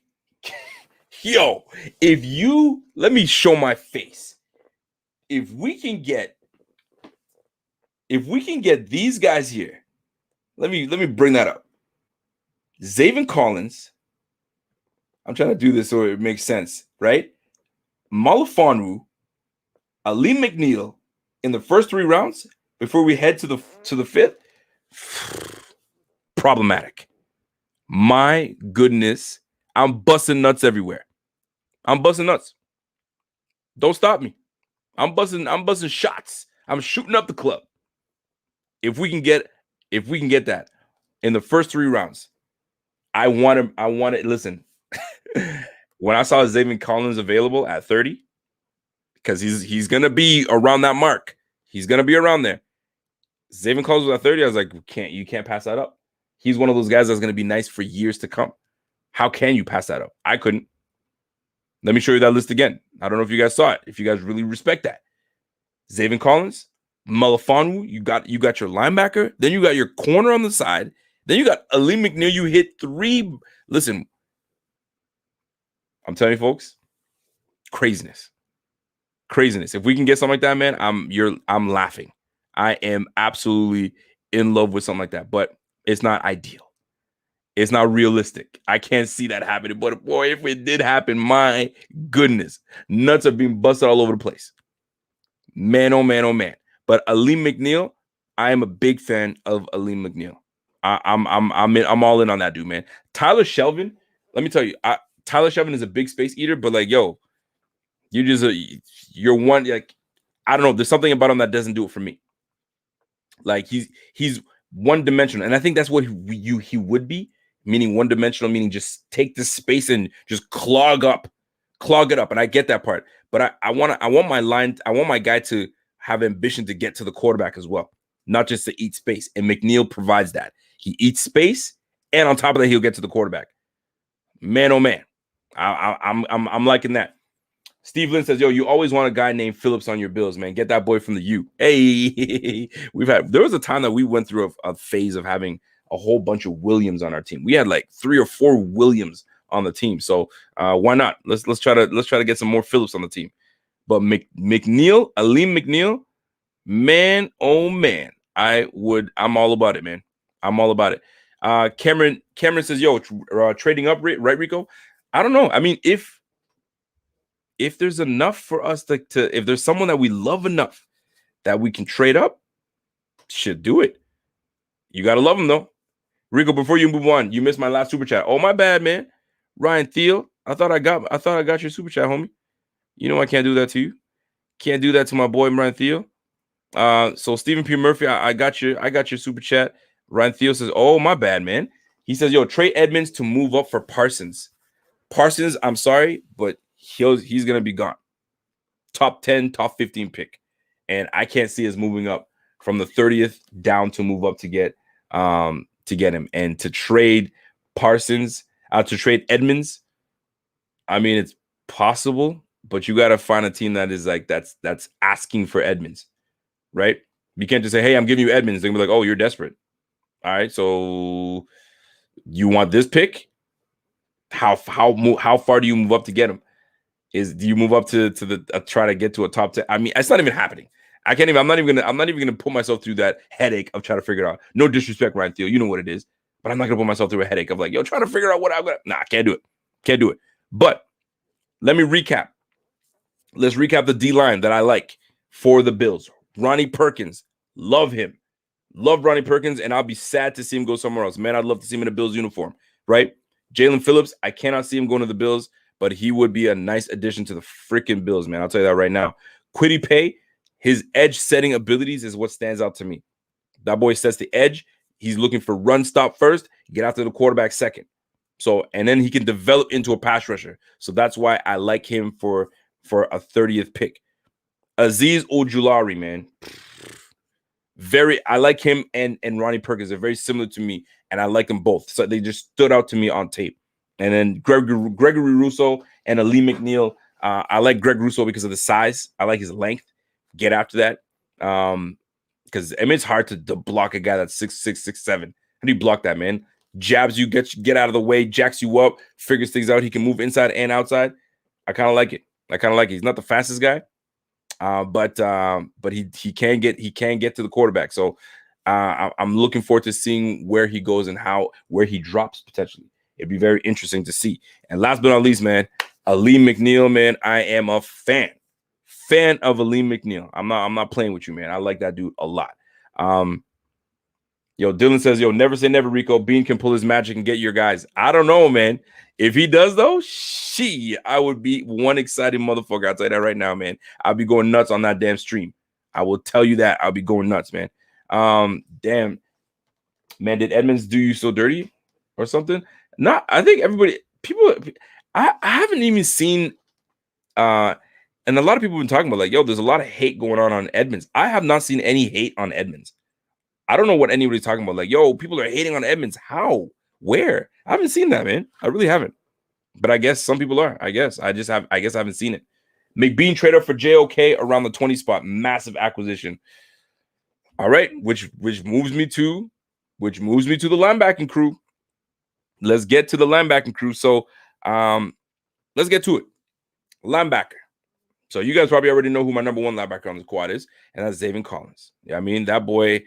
Speaker 1: you let me show my face. If we can get these guys here, let me bring that up. Zaven Collins. I'm trying to do this so it makes sense, right? Melifonwu, Alim McNeil in the first 3 rounds before we head to the fifth. Problematic. My goodness, I'm busting nuts everywhere. I'm busting nuts. Don't stop me. I'm busting shots. I'm shooting up the club. If we can get that in the first 3 rounds, I want to listen. When I saw Zaven Collins available at 30, because he's gonna be around that mark. He's gonna be around there. Zaven Collins was at 30. I was like, you can't pass that up. He's one of those guys that's gonna be nice for years to come. How can you pass that up? I couldn't. Let me show you that list again. I don't know if you guys saw it. If you guys really respect that. Zaven Collins, Melifonwu, you got your linebacker, then you got your corner on the side, then you got Alim McNeil. You hit 3. Listen, I'm telling you, folks, craziness. If we can get something like that, man, I'm laughing. I am absolutely in love with something like that, but it's not ideal. It's not realistic. I can't see that happening. But boy, if it did happen, my goodness, nuts are being busted all over the place. Man, oh man, oh man. But Alim McNeil, I am a big fan of Alim McNeil. I'm all in on that dude, man. Tyler Shelvin, let me tell you, Tyler Shelvin is a big space eater, but like, you're one, like, I don't know. There's something about him that doesn't do it for me. Like he's one-dimensional, and I think that's what he would be, meaning one-dimensional, meaning just take this space and just clog it up. And I get that part, but I want my guy to have ambition to get to the quarterback as well, not just to eat space. And McNeil provides that. He eats space, and on top of that, he'll get to the quarterback. Man, oh man, I'm liking that. Steve Lynn says, you always want a guy named Phillips on your Bills, man. Get that boy from the U. Hey, there was a time that we went through a phase of having a whole bunch of Williams on our team. We had like 3 or 4 Williams on the team. So why not? Let's try to get some more Phillips on the team. But McNeil, Alim McNeil, man, oh man, I'm all about it, man. I'm all about it. Cameron says, trading up, right, Rico? I don't know. I mean, if there's enough for us to if there's someone that we love enough that we can trade up, should do it. You gotta love them though. Rico, before you move on, you missed my last super chat. Oh, my bad, man. Ryan Thiel, I thought I got your super chat, homie. You know I can't do that to you. Can't do that to my boy Ryan Thiel. So Stephen P. Murphy, I got your super chat. Ryan Thiel says, oh, my bad, man. He says, Trey Edmunds to move up for Parsons. Parsons, I'm sorry, but he's gonna be gone. Top 10, top 15 pick. And I can't see us moving up from the 30th down to move up to get him. And to trade Parsons, to trade Edmunds, I mean, it's possible, but you got to find a team that is like that's asking for Edmunds. right? You can't just say, hey, I'm giving you Edmunds. They're going to be like, oh, you're desperate. All right, so you want this pick? How far do you move up to get him? Do you move up to the try to get to a top 10? I mean, it's not even happening. I can't even. I'm not even gonna put myself through that headache of trying to figure it out. No disrespect, Ryan Thiel, you know what it is, but I'm not gonna put myself through a headache of like, yo, trying to figure out what I'm gonna. Nah, can't do it. Can't do it. But let me recap. Let's recap the D line that I like for the Bills. Ronnie Perkins, love him. Love Ronnie Perkins, and I'll be sad to see him go somewhere else. Man, I'd love to see him in a Bills uniform, right? Jalen Phillips, I cannot see him going to the Bills, but he would be a nice addition to the freaking Bills, man. I'll tell you that right now. Kwity Paye, his edge setting abilities is what stands out to me. That boy sets the edge. He's looking for run stop first, get after the quarterback second. So, and then he can develop into a pass rusher. So that's why I like him for a 30th pick. Azeez Ojulari, man. I like him and Ronnie Perkins. They're very similar to me, and I like them both. So they just stood out to me on tape. And then Gregory Rousseau and Ali McNeil. I like Greg Rousseau because of the size. I like his length. Get after that. Because I mean, it's hard to block a guy that's 6'6", 6'7". How do you block that, man? Jabs you, get out of the way, jacks you up, figures things out. He can move inside and outside. I kind of like it. He's not the fastest guy. But he can get to the quarterback. So I'm looking forward to seeing where he goes and where he drops potentially. It'd be very interesting to see. And last but not least, man, Ali McNeil, man, I am a fan of Ali McNeil. I'm not playing with you, man. I like that dude a lot. Yo, Dylan says, yo, never say never, Rico. Bean can pull his magic and get your guys. I don't know, man. If he does, though, I would be one excited motherfucker. I'll tell you that right now, man. I'll be going nuts on that damn stream. I will tell you that. I'll be going nuts, man. Damn. Man, did Edmunds do you so dirty or something? I think I haven't even seen, and a lot of people have been talking about, like, yo, there's a lot of hate going on Edmunds. I have not seen any hate on Edmunds. I don't know what anybody's talking about. Like, yo, people are hating on Edmunds. How? Where? I haven't seen that, man. I really haven't. But I guess some people are. I guess I haven't seen it. McBean trade up for JOK around the 20 spot. Massive acquisition. All right, which moves me to the linebacking crew. Let's get to the linebacking crew. So let's get to it. Linebacker. So you guys probably already know who my number one linebacker on the squad is, and that's Zaven Collins. Yeah, I mean, that boy.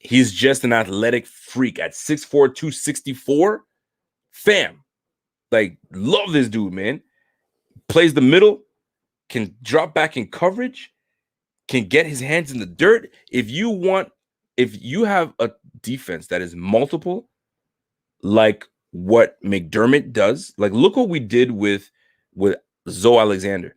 Speaker 1: He's just an athletic freak at 6'4", 264. Fam. Like, love this dude, man. Plays the middle, can drop back in coverage, can get his hands in the dirt. If you have a defense that is multiple, like what McDermott does, like look what we did with Zoe Alexander.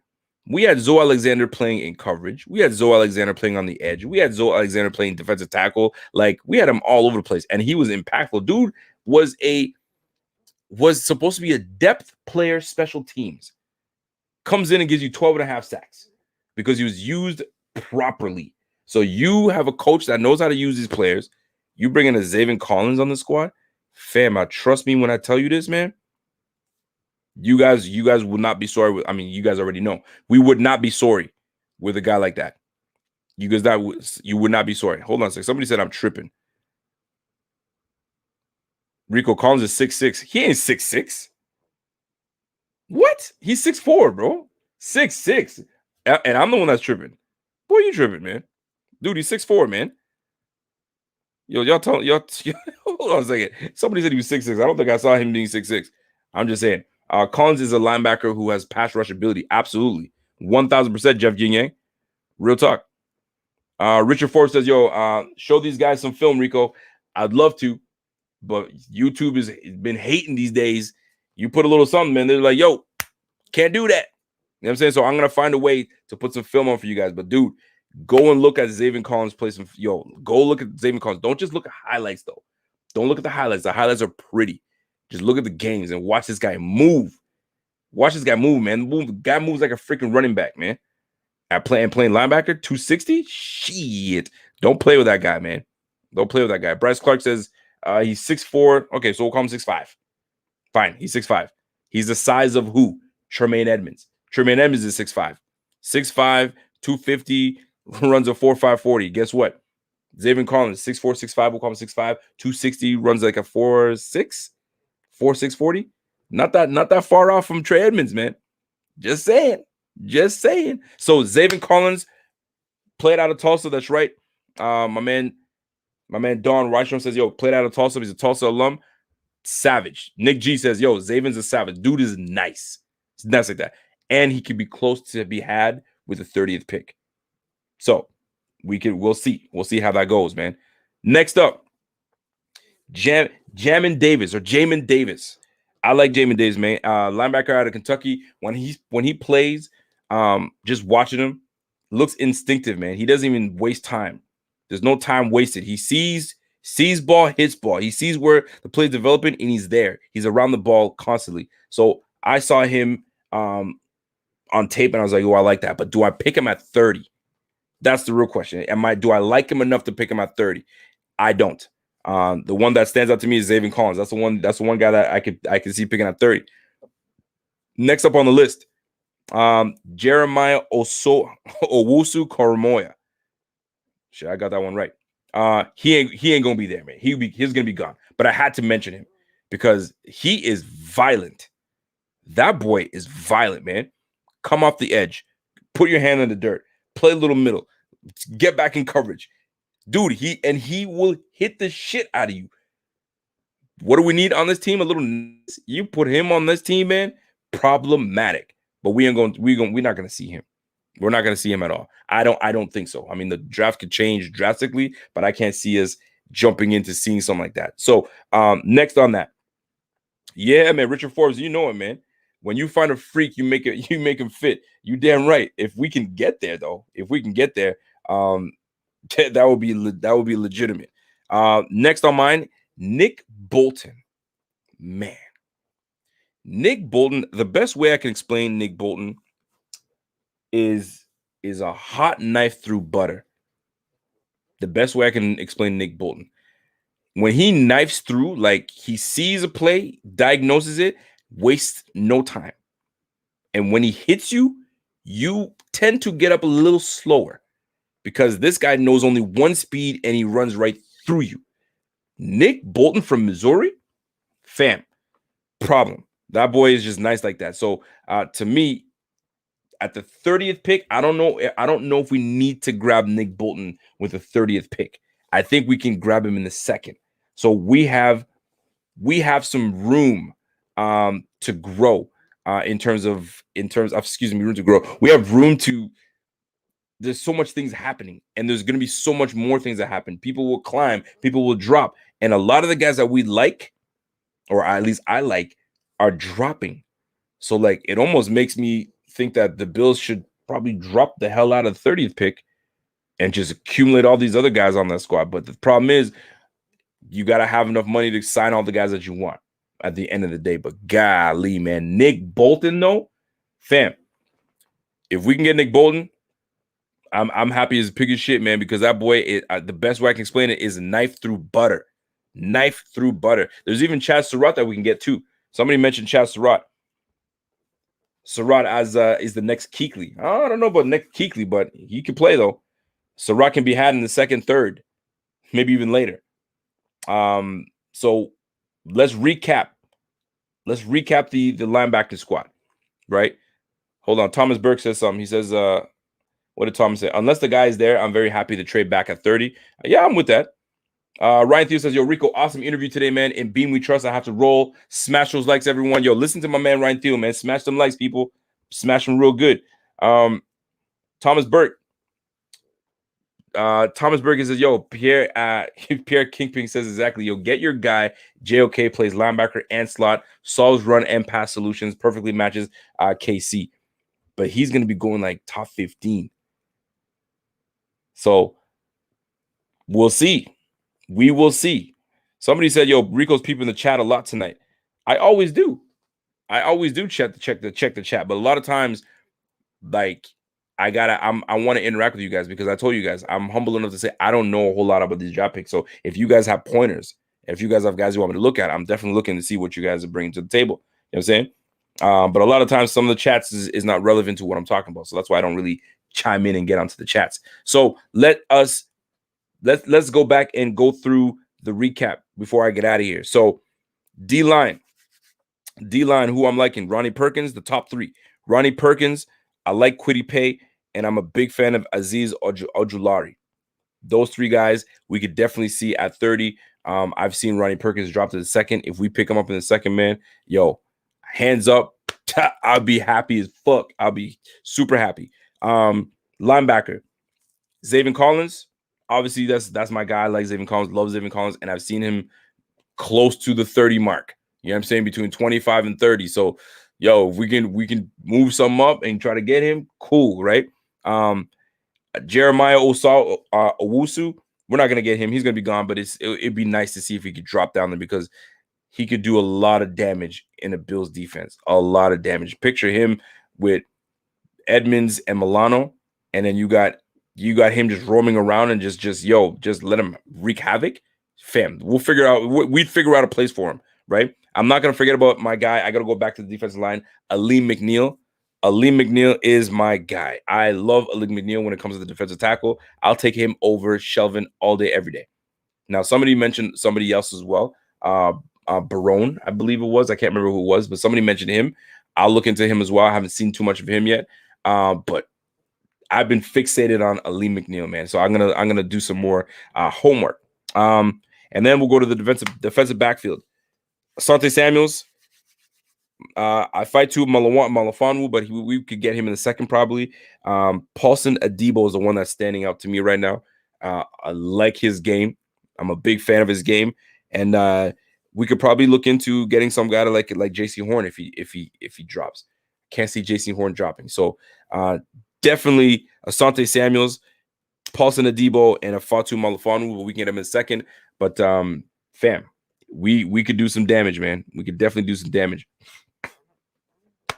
Speaker 1: We had Zoe Alexander playing in coverage. We had Zoe Alexander playing on the edge. We had Zoe Alexander playing defensive tackle. Like, we had him all over the place, and he was impactful. Dude was supposed to be a depth player, special teams. Comes in and gives you 12.5 sacks because he was used properly. So you have a coach that knows how to use these players. You bring in a Zaven Collins on the squad. Fam, trust me when I tell you this, man. You guys would not be sorry. You guys already know. We would not be sorry with a guy like that. You would not be sorry. Hold on a second. Somebody said I'm tripping. Rico Collins is 6'6". He ain't 6'6". What? He's 6'4", bro. 6'6". And I'm the one that's tripping. Boy, you tripping, man. Dude, he's 6'4", man. Yo, y'all hold on a second. Somebody said he was 6'6". I don't think I saw him being 6'6". I'm just saying. Collins is a linebacker who has pass rush ability. Absolutely. 1,000% Jeff Yang. Real talk. Richard Forbes says, yo, show these guys some film, Rico. I'd love to, but YouTube has been hating these days. You put a little something, man. They're like, yo, can't do that. You know what I'm saying? So I'm going to find a way to put some film on for you guys. But, dude, go and look at Zaven Collins play some. Yo, go look at Zaven Collins. Don't just look at highlights, though. Don't look at the highlights. The highlights are pretty. Just look at the games and watch this guy move. Watch this guy move, man. The guy moves like a freaking running back, man. Playing linebacker, 260? Shit. Don't play with that guy, man. Don't play with that guy. Bryce Clark says he's 6'4". Okay, so we'll call him 6'5". Fine, he's 6'5". He's the size of who? Tremaine Edmunds. Tremaine Edmunds is 6'5". 6'5", 250, runs a 4.5 40. Guess what? Zayvon Collins, 6'4", 6'5", we'll call him 6'5", 260, runs like a 4.6, 4.6 40. Not that far off from Trey Edmunds, man. Just saying. So Zayvon Collins played out of Tulsa. That's right. My man Don Reichstrom says, yo, played out of Tulsa. He's a Tulsa alum. Savage. Nick G says, yo, Zayvon's a savage. Dude is nice. It's nice like that. And he could be close to be had with the 30th pick. So we'll see. We'll see how that goes, man. Next up, Jamin Davis. I like Jamin Davis, man. Linebacker out of Kentucky. When he plays, just watching him, looks instinctive, man. He doesn't even waste time. There's no time wasted. He sees ball, hits ball. He sees where the play is developing, and he's there. He's around the ball constantly. So I saw him on tape, and I was like, oh, I like that. But do I pick him at 30? That's the real question. Do I like him enough to pick him at 30? I don't. The one that stands out to me is Zayvon Collins. That's the one guy that I can see picking at 30. Next up on the list, Jeremiah Owusu Koromoya. Shit, I got that one right. He ain't gonna be there, man. He's gonna be gone. But I had to mention him because he is violent. That boy is violent, man. Come off the edge, put your hand in the dirt, play a little middle, get back in coverage. Dude, he will hit the shit out of you. What do we need on this team? A little. You put him on this team, man. Problematic. But we're not gonna see him. We're not gonna see him at all. I don't think so. I mean, the draft could change drastically, but I can't see us jumping into seeing something like that. So next on that, yeah, man, Richard Forbes, you know it, man. When you find a freak, you make him fit. You damn right. If we can get there, though, that would be legitimate. Next on mine, Nick Bolton. Man, Nick Bolton. The best way I can explain Nick Bolton is a hot knife through butter. The best way I can explain Nick Bolton. When he knifes through, like he sees a play, diagnoses it, wastes no time. And when he hits you, you tend to get up a little slower because this guy knows only one speed and he runs right through you. Nick Bolton from Missouri, fam, problem. That boy is just nice like that. So to me, at the 30th pick, I don't know if we need to grab Nick Bolton with the 30th pick. I think we can grab him in the second. So we have some room to grow in terms of room to grow. We have room to. There's so much things happening, and there's going to be so much more things that happen. People will climb, people will drop, and a lot of the guys that we like, or at least I like, are dropping. So like it almost makes me think that the Bills should probably drop the hell out of the 30th pick and just accumulate all these other guys on that squad. But the problem is you got to have enough money to sign all the guys that you want at the end of the day. But golly, man, Nick Bolton, though, fam, if we can get Nick Bolton, I'm happy as pig as shit, man, because that boy, the best way I can explain it is a knife through butter. Knife through butter. There's even Chad Surratt that we can get too. Somebody mentioned Chad Surratt. Surratt is the next Kuechly. I don't know about next Kuechly, but he can play though. Surratt can be had in the second, third, maybe even later. So let's recap. Let's recap the linebacker squad, right? Hold on. Thomas Burke says something. He says, what did Thomas say? Unless the guy is there, I'm very happy to trade back at 30. Yeah, I'm with that. Ryan Theo says, yo, Rico, awesome interview today, man. In Beam We Trust. I have to roll. Smash those likes, everyone. Yo, listen to my man Ryan Theo, man. Smash them likes, people. Smash them real good. Thomas Burke. Thomas Bergen says, yo, Pierre Kingpin says exactly, yo, get your guy. JOK plays linebacker and slot, solves run and pass solutions, perfectly matches KC. But he's going to be going like top 15. So we'll see. We will see. Somebody said, yo, Rico's people in the chat a lot tonight. I always do. I always do check the chat. But a lot of times, like, I want to interact with you guys because I told you guys I'm humble enough to say I don't know a whole lot about these draft picks. So if you guys have pointers, if you guys have guys you want me to look at, I'm definitely looking to see what you guys are bringing to the table. You know what I'm saying? But a lot of times some of the chats is not relevant to what I'm talking about. So that's why I don't really chime in and get onto the chats. So let's go back and go through the recap before I get out of here. So D-line, who I'm liking, Ronnie Perkins, the top three. Ronnie Perkins, I like Kwity Paye, and I'm a big fan of Azeez Ojulari. Those three guys we could definitely see at 30. I've seen Ronnie Perkins drop to the second. If we pick him up in the second, man, yo, hands up. I'll be happy as fuck. I'll be super happy. Linebacker, Zaven Collins. Obviously, that's my guy. I like Zaven Collins, love Zaven Collins, and I've seen him close to the 30 mark. You know what I'm saying? Between 25 and 30. So, yo, if we can move something up and try to get him, cool, right? Jeremiah Owusu, we're not gonna get him. He's gonna be gone, but it'd be nice to see if he could drop down there because he could do a lot of damage in the Bills defense. A lot of damage. Picture him with Edmunds and Milano, and then you got him just roaming around and just let him wreak havoc. Fam, we'd figure out a place for him, right? I'm not gonna forget about my guy. I gotta go back to the defensive line, Aleem McNeil. Aleem McNeil is my guy. I love Aleem McNeil when it comes to the defensive tackle. I'll take him over Shelvin all day, every day. Now, somebody mentioned somebody else as well. Barone, I believe it was. I can't remember who it was, but somebody mentioned him. I'll look into him as well. I haven't seen too much of him yet, but I've been fixated on Aleem McNeil, man. So I'm gonna do some more homework. And then we'll go to the defensive backfield. Asante Samuels. I fight to Malafanu, but we could get him in the second probably. Paulson Adebo is the one that's standing out to me right now. I like his game. I'm a big fan of his game, and we could probably look into getting some guy to like JC Horn if he drops. Can't see JC Horn dropping. So definitely Asante Samuels, Paulson Adebo, and a Fatu Malafanu. But we can get him in second. But fam, we could do some damage, man. We could definitely do some damage.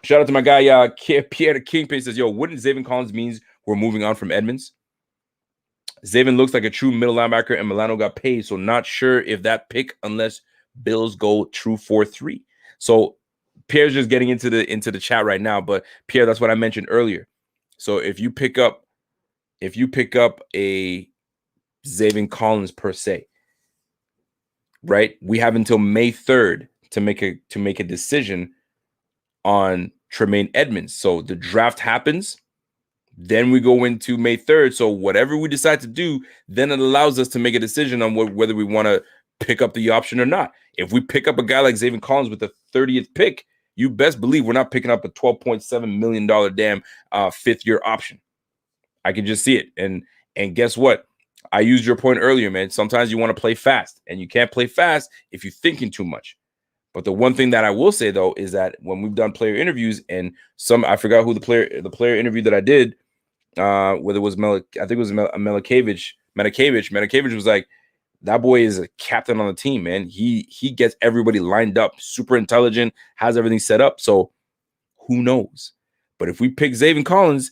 Speaker 1: Shout out to my guy, Pierre the Kingpin says, yo, wouldn't Zaven Collins means we're moving on from Edmunds? Zaven looks like a true middle linebacker, and Milano got paid, so not sure if that pick unless Bills go true 4-3. So Pierre's just getting into the chat right now, but Pierre, that's what I mentioned earlier. So if you pick up a Zaven Collins per se, right? We have until May 3rd to make a decision on Tremaine Edmunds. So the draft happens, then we go into May 3rd. So whatever we decide to do, then it allows us to make a decision on whether we want to pick up the option or not. If we pick up a guy like Zaven Collins with the 30th pick, you best believe we're not picking up a $12.7 million damn fifth-year option. I can just see it. And guess what? I used your point earlier, man. Sometimes you want to play fast, and you can't play fast if you're thinking too much. But the one thing that I will say, though, is that when we've done player interviews and I forgot who the player interview that I did, whether it was I think it was Melikevich. Melikevich was like, that boy is a captain on the team, man. He gets everybody lined up, super intelligent, has everything set up. So who knows? But if we pick Zaven Collins,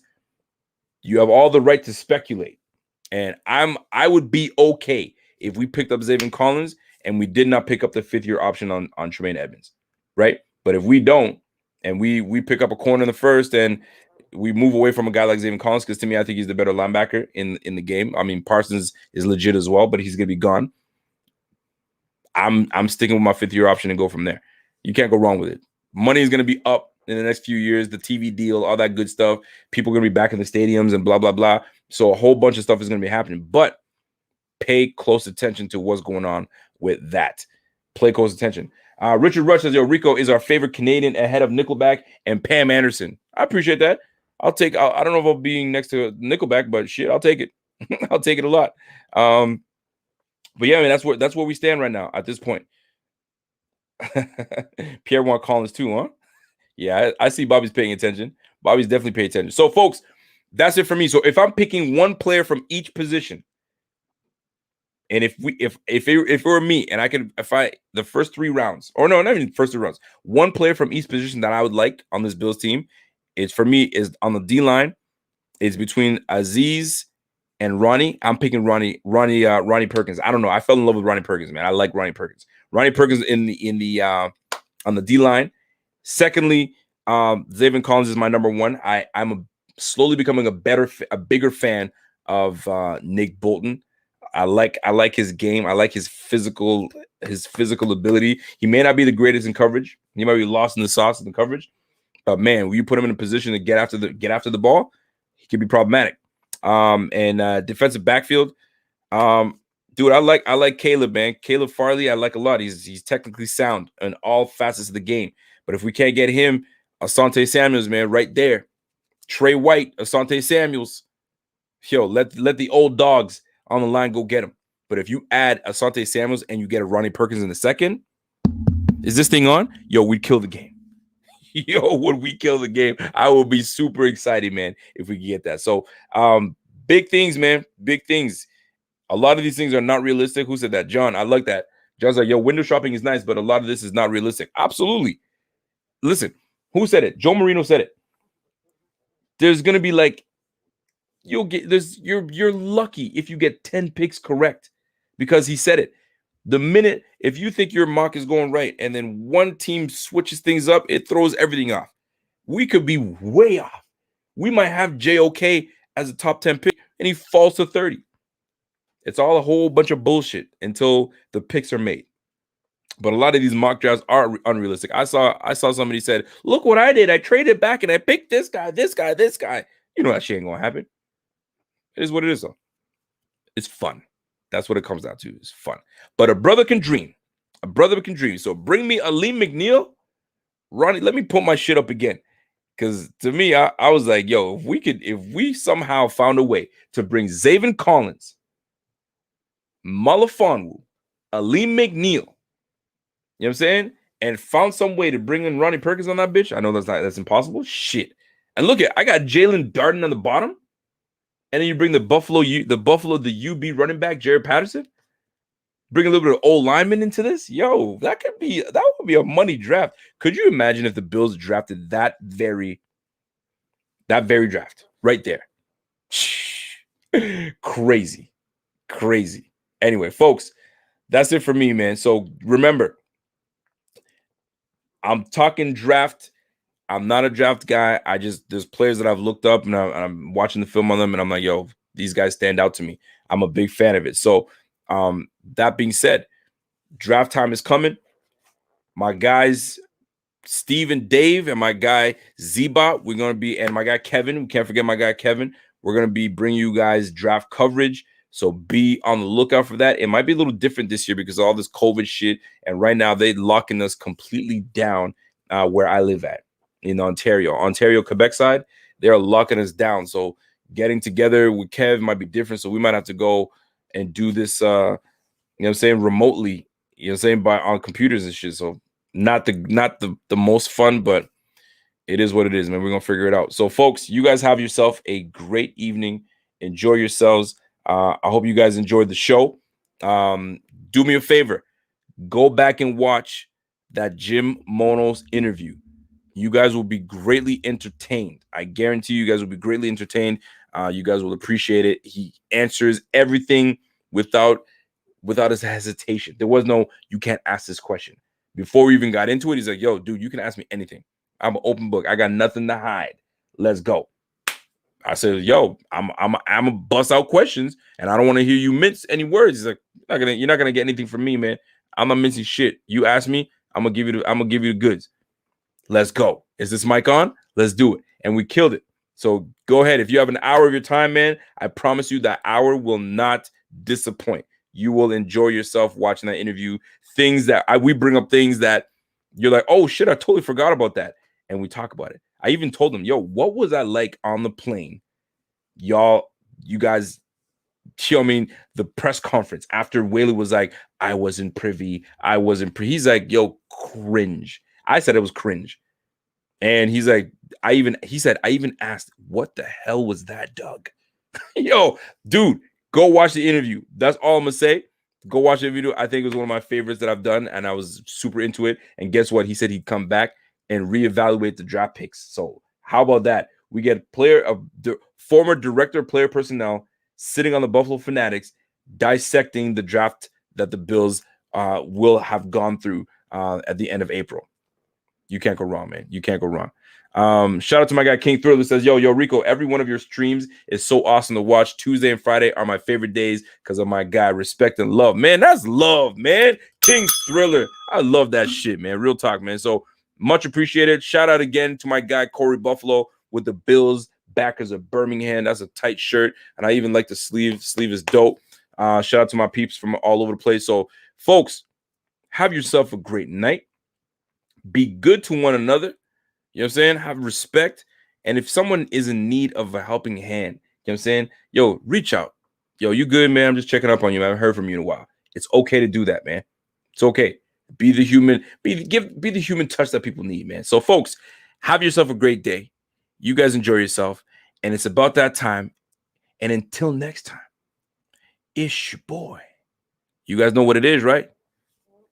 Speaker 1: you have all the right to speculate. And I would be okay if we picked up Zaven Collins and we did not pick up the fifth-year option on Tremaine Edmunds, right? But if we don't, and we pick up a corner in the first, and we move away from a guy like Zaven Collins, because to me, I think he's the better linebacker in the game. I mean, Parsons is legit as well, but he's gonna be gone. I'm sticking with my fifth-year option and go from there. You can't go wrong with it. Money is gonna be up in the next few years, the TV deal, all that good stuff. People are gonna be back in the stadiums and blah blah blah. So a whole bunch of stuff is gonna be happening, but pay close attention to what's going on with that. Play close attention. Richard Rush says, yo, Rico is our favorite Canadian ahead of Nickelback and Pam Anderson. I appreciate that. I don't know if I'll be next to Nickelback, but shit, I'll take it. I'll take it a lot. But yeah, I mean, that's where we stand right now at this point. Pierre want Collins too, huh? Yeah, I see Bobby's paying attention. Bobby's definitely paying attention. So, folks, that's it for me. So if I'm picking one player from each position, and if it were me, and the first 3 rounds, or no, not even first 3 rounds, one player from each position that I would like on this Bills team, is on the D line. It's between Azeez and Ronnie. I'm picking Ronnie Perkins. I don't know. I fell in love with Ronnie Perkins, man. I like Ronnie Perkins. Ronnie Perkins on the D line. Secondly, Zaven Collins is my number one. I'm slowly becoming a bigger fan of Nick Bolton. I like his game. I like his physical ability. He may not be the greatest in coverage. He might be lost in the sauce in the coverage. But man, when you put him in a position to get after the ball, he can be problematic. And defensive backfield, dude, I like Caleb, man. Caleb Farley, I like a lot. He's technically sound in all facets of the game. But if we can't get him, Asante Samuels, man, right there. Trey White, Asante Samuels. Yo, let the old dogs on the line go get him. But if you add Asante Samuels and you get a Ronnie Perkins in the second, is this thing on? Yo, we'd kill the game. Yo, would we kill the game? I will be super excited, man, if we can get that. So, big things, man. Big things. A lot of these things are not realistic. Who said that? John, I like that. John's like, yo, window shopping is nice, but a lot of this is not realistic. Absolutely. Listen, who said it? Joe Marino said it. There's gonna be like, you're lucky if you get 10 picks correct, because he said it. The minute, if you think your mock is going right and then one team switches things up, it throws everything off. We could be way off. We might have JOK as a top 10 pick and he falls to 30. It's all a whole bunch of bullshit until the picks are made. But a lot of these mock drafts are unrealistic. I saw somebody said, look what I did. I traded back and I picked this guy, this guy, this guy. You know that shit ain't gonna happen. It is what it is, though. It's fun. That's what it comes down to. It's fun. But a brother can dream. A brother can dream. So bring me Aleem McNeil. Ronnie, let me put my shit up again. Because to me, I was like, yo, if we somehow found a way to bring Zaven Collins, Malifonwu, Aleem McNeil, you know what I'm saying? And found some way to bring in Ronnie Perkins on that bitch. I know that's impossible. Shit. And look I got Jalen Darden on the bottom. And then you bring the UB running back, Jared Patterson. Bring a little bit of old lineman into this. Yo, that would be a money draft. Could you imagine if the Bills drafted that very draft right there? Crazy. Anyway, folks, that's it for me, man. So remember, I'm talking draft. I'm not a draft guy. There's players that I've looked up and I'm watching the film on them and I'm like, yo, these guys stand out to me. I'm a big fan of it. So that being said, draft time is coming. My guys, Steve and Dave, and my guy Zebot, and my guy Kevin, we can't forget my guy Kevin. We're going to be bringing you guys draft coverage. So be on the lookout for that. It might be a little different this year because of all this COVID shit. And right now they're locking us completely down where I live at. In Ontario, Quebec side, they're locking us down. So getting together with Kev might be different. So we might have to go and do this, remotely, on computers and shit. So not the most fun, but it is what it is, man. We're going to figure it out. So folks, you guys have yourself a great evening. Enjoy yourselves. I hope you guys enjoyed the show. Do me a favor. Go back and watch that Jim Monos interview. You guys will be greatly entertained. I guarantee you guys will be greatly entertained. You guys will appreciate it. He answers everything without his hesitation. There was no, you can't ask this question. Before we even got into it, he's like, yo, dude, you can ask me anything. I'm an open book. I got nothing to hide. Let's go. I said, yo, I'm a bust out questions, and I don't want to hear you mince any words. He's like, you're not gonna get anything from me, man. I'm not mincing shit. You ask me, I'm gonna give you the goods. Let's go. Is this mic on? Let's do it. And we killed it. So go ahead. If you have an hour of your time, man, I promise you that hour will not disappoint. You will enjoy yourself watching that interview. Things that we bring up, things that you're like, oh shit, I totally forgot about that. And we talk about it. I even told them, yo, what was that like on the plane? You guys, the press conference after Whaley was like, I wasn't privy. He's like, yo, cringe. I said it was cringe. And he's like, I even asked, what the hell was that, Doug? Yo, dude, go watch the interview. That's all I'm going to say. Go watch the video. I think it was one of my favorites that I've done, and I was super into it. And guess what? He said he'd come back and reevaluate the draft picks. So how about that? We get the former director of player personnel sitting on the Buffalo Fanatics, dissecting the draft that the Bills will have gone through at the end of April. You can't go wrong, man. You can't go wrong. Shout out to my guy King Thriller, says, yo, Rico, every one of your streams is so awesome to watch. Tuesday and Friday are my favorite days because of my guy. Respect and love. Man, that's love, man. King Thriller. I love that shit, man. Real talk, man. So much appreciated. Shout out again to my guy Corey Buffalo with the Bills backers of Birmingham. That's a tight shirt. And I even like the sleeve. Sleeve is dope. Shout out to my peeps from all over the place. So, folks, have yourself a great night. Be good to one another. You know what I'm saying? Have respect. And if someone is in need of a helping hand, you know what I'm saying? Yo, reach out. Yo, you good, man? I'm just checking up on you. I haven't heard from you in a while. It's okay to do that, man. It's okay. Be the human, be the human touch that people need, man. So, folks, have yourself a great day. You guys enjoy yourself. And it's about that time. And until next time, it's your boy. You guys know what it is, right?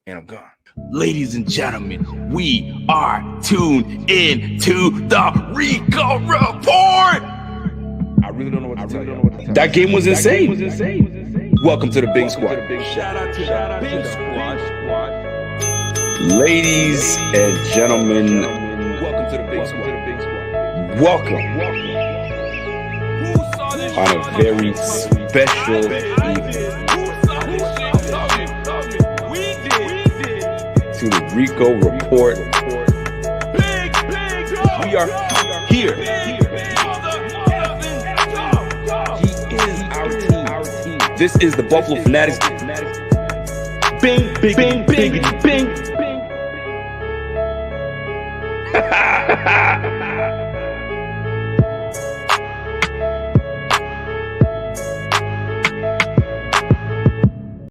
Speaker 1: And I'm gone. Ladies and gentlemen, we are tuned in to the Rico Report.
Speaker 2: I really don't know what to tell you.
Speaker 1: That game was insane. Welcome to the Big Squad.
Speaker 2: Shout out to the Big Squad.
Speaker 1: Ladies and gentlemen,
Speaker 2: Welcome to the Big Squad.
Speaker 1: welcome on a very special evening to the Rico Report. We are here. He is our team. This is the Buffalo Fanatics. Bing, bing, bing, bing, bing.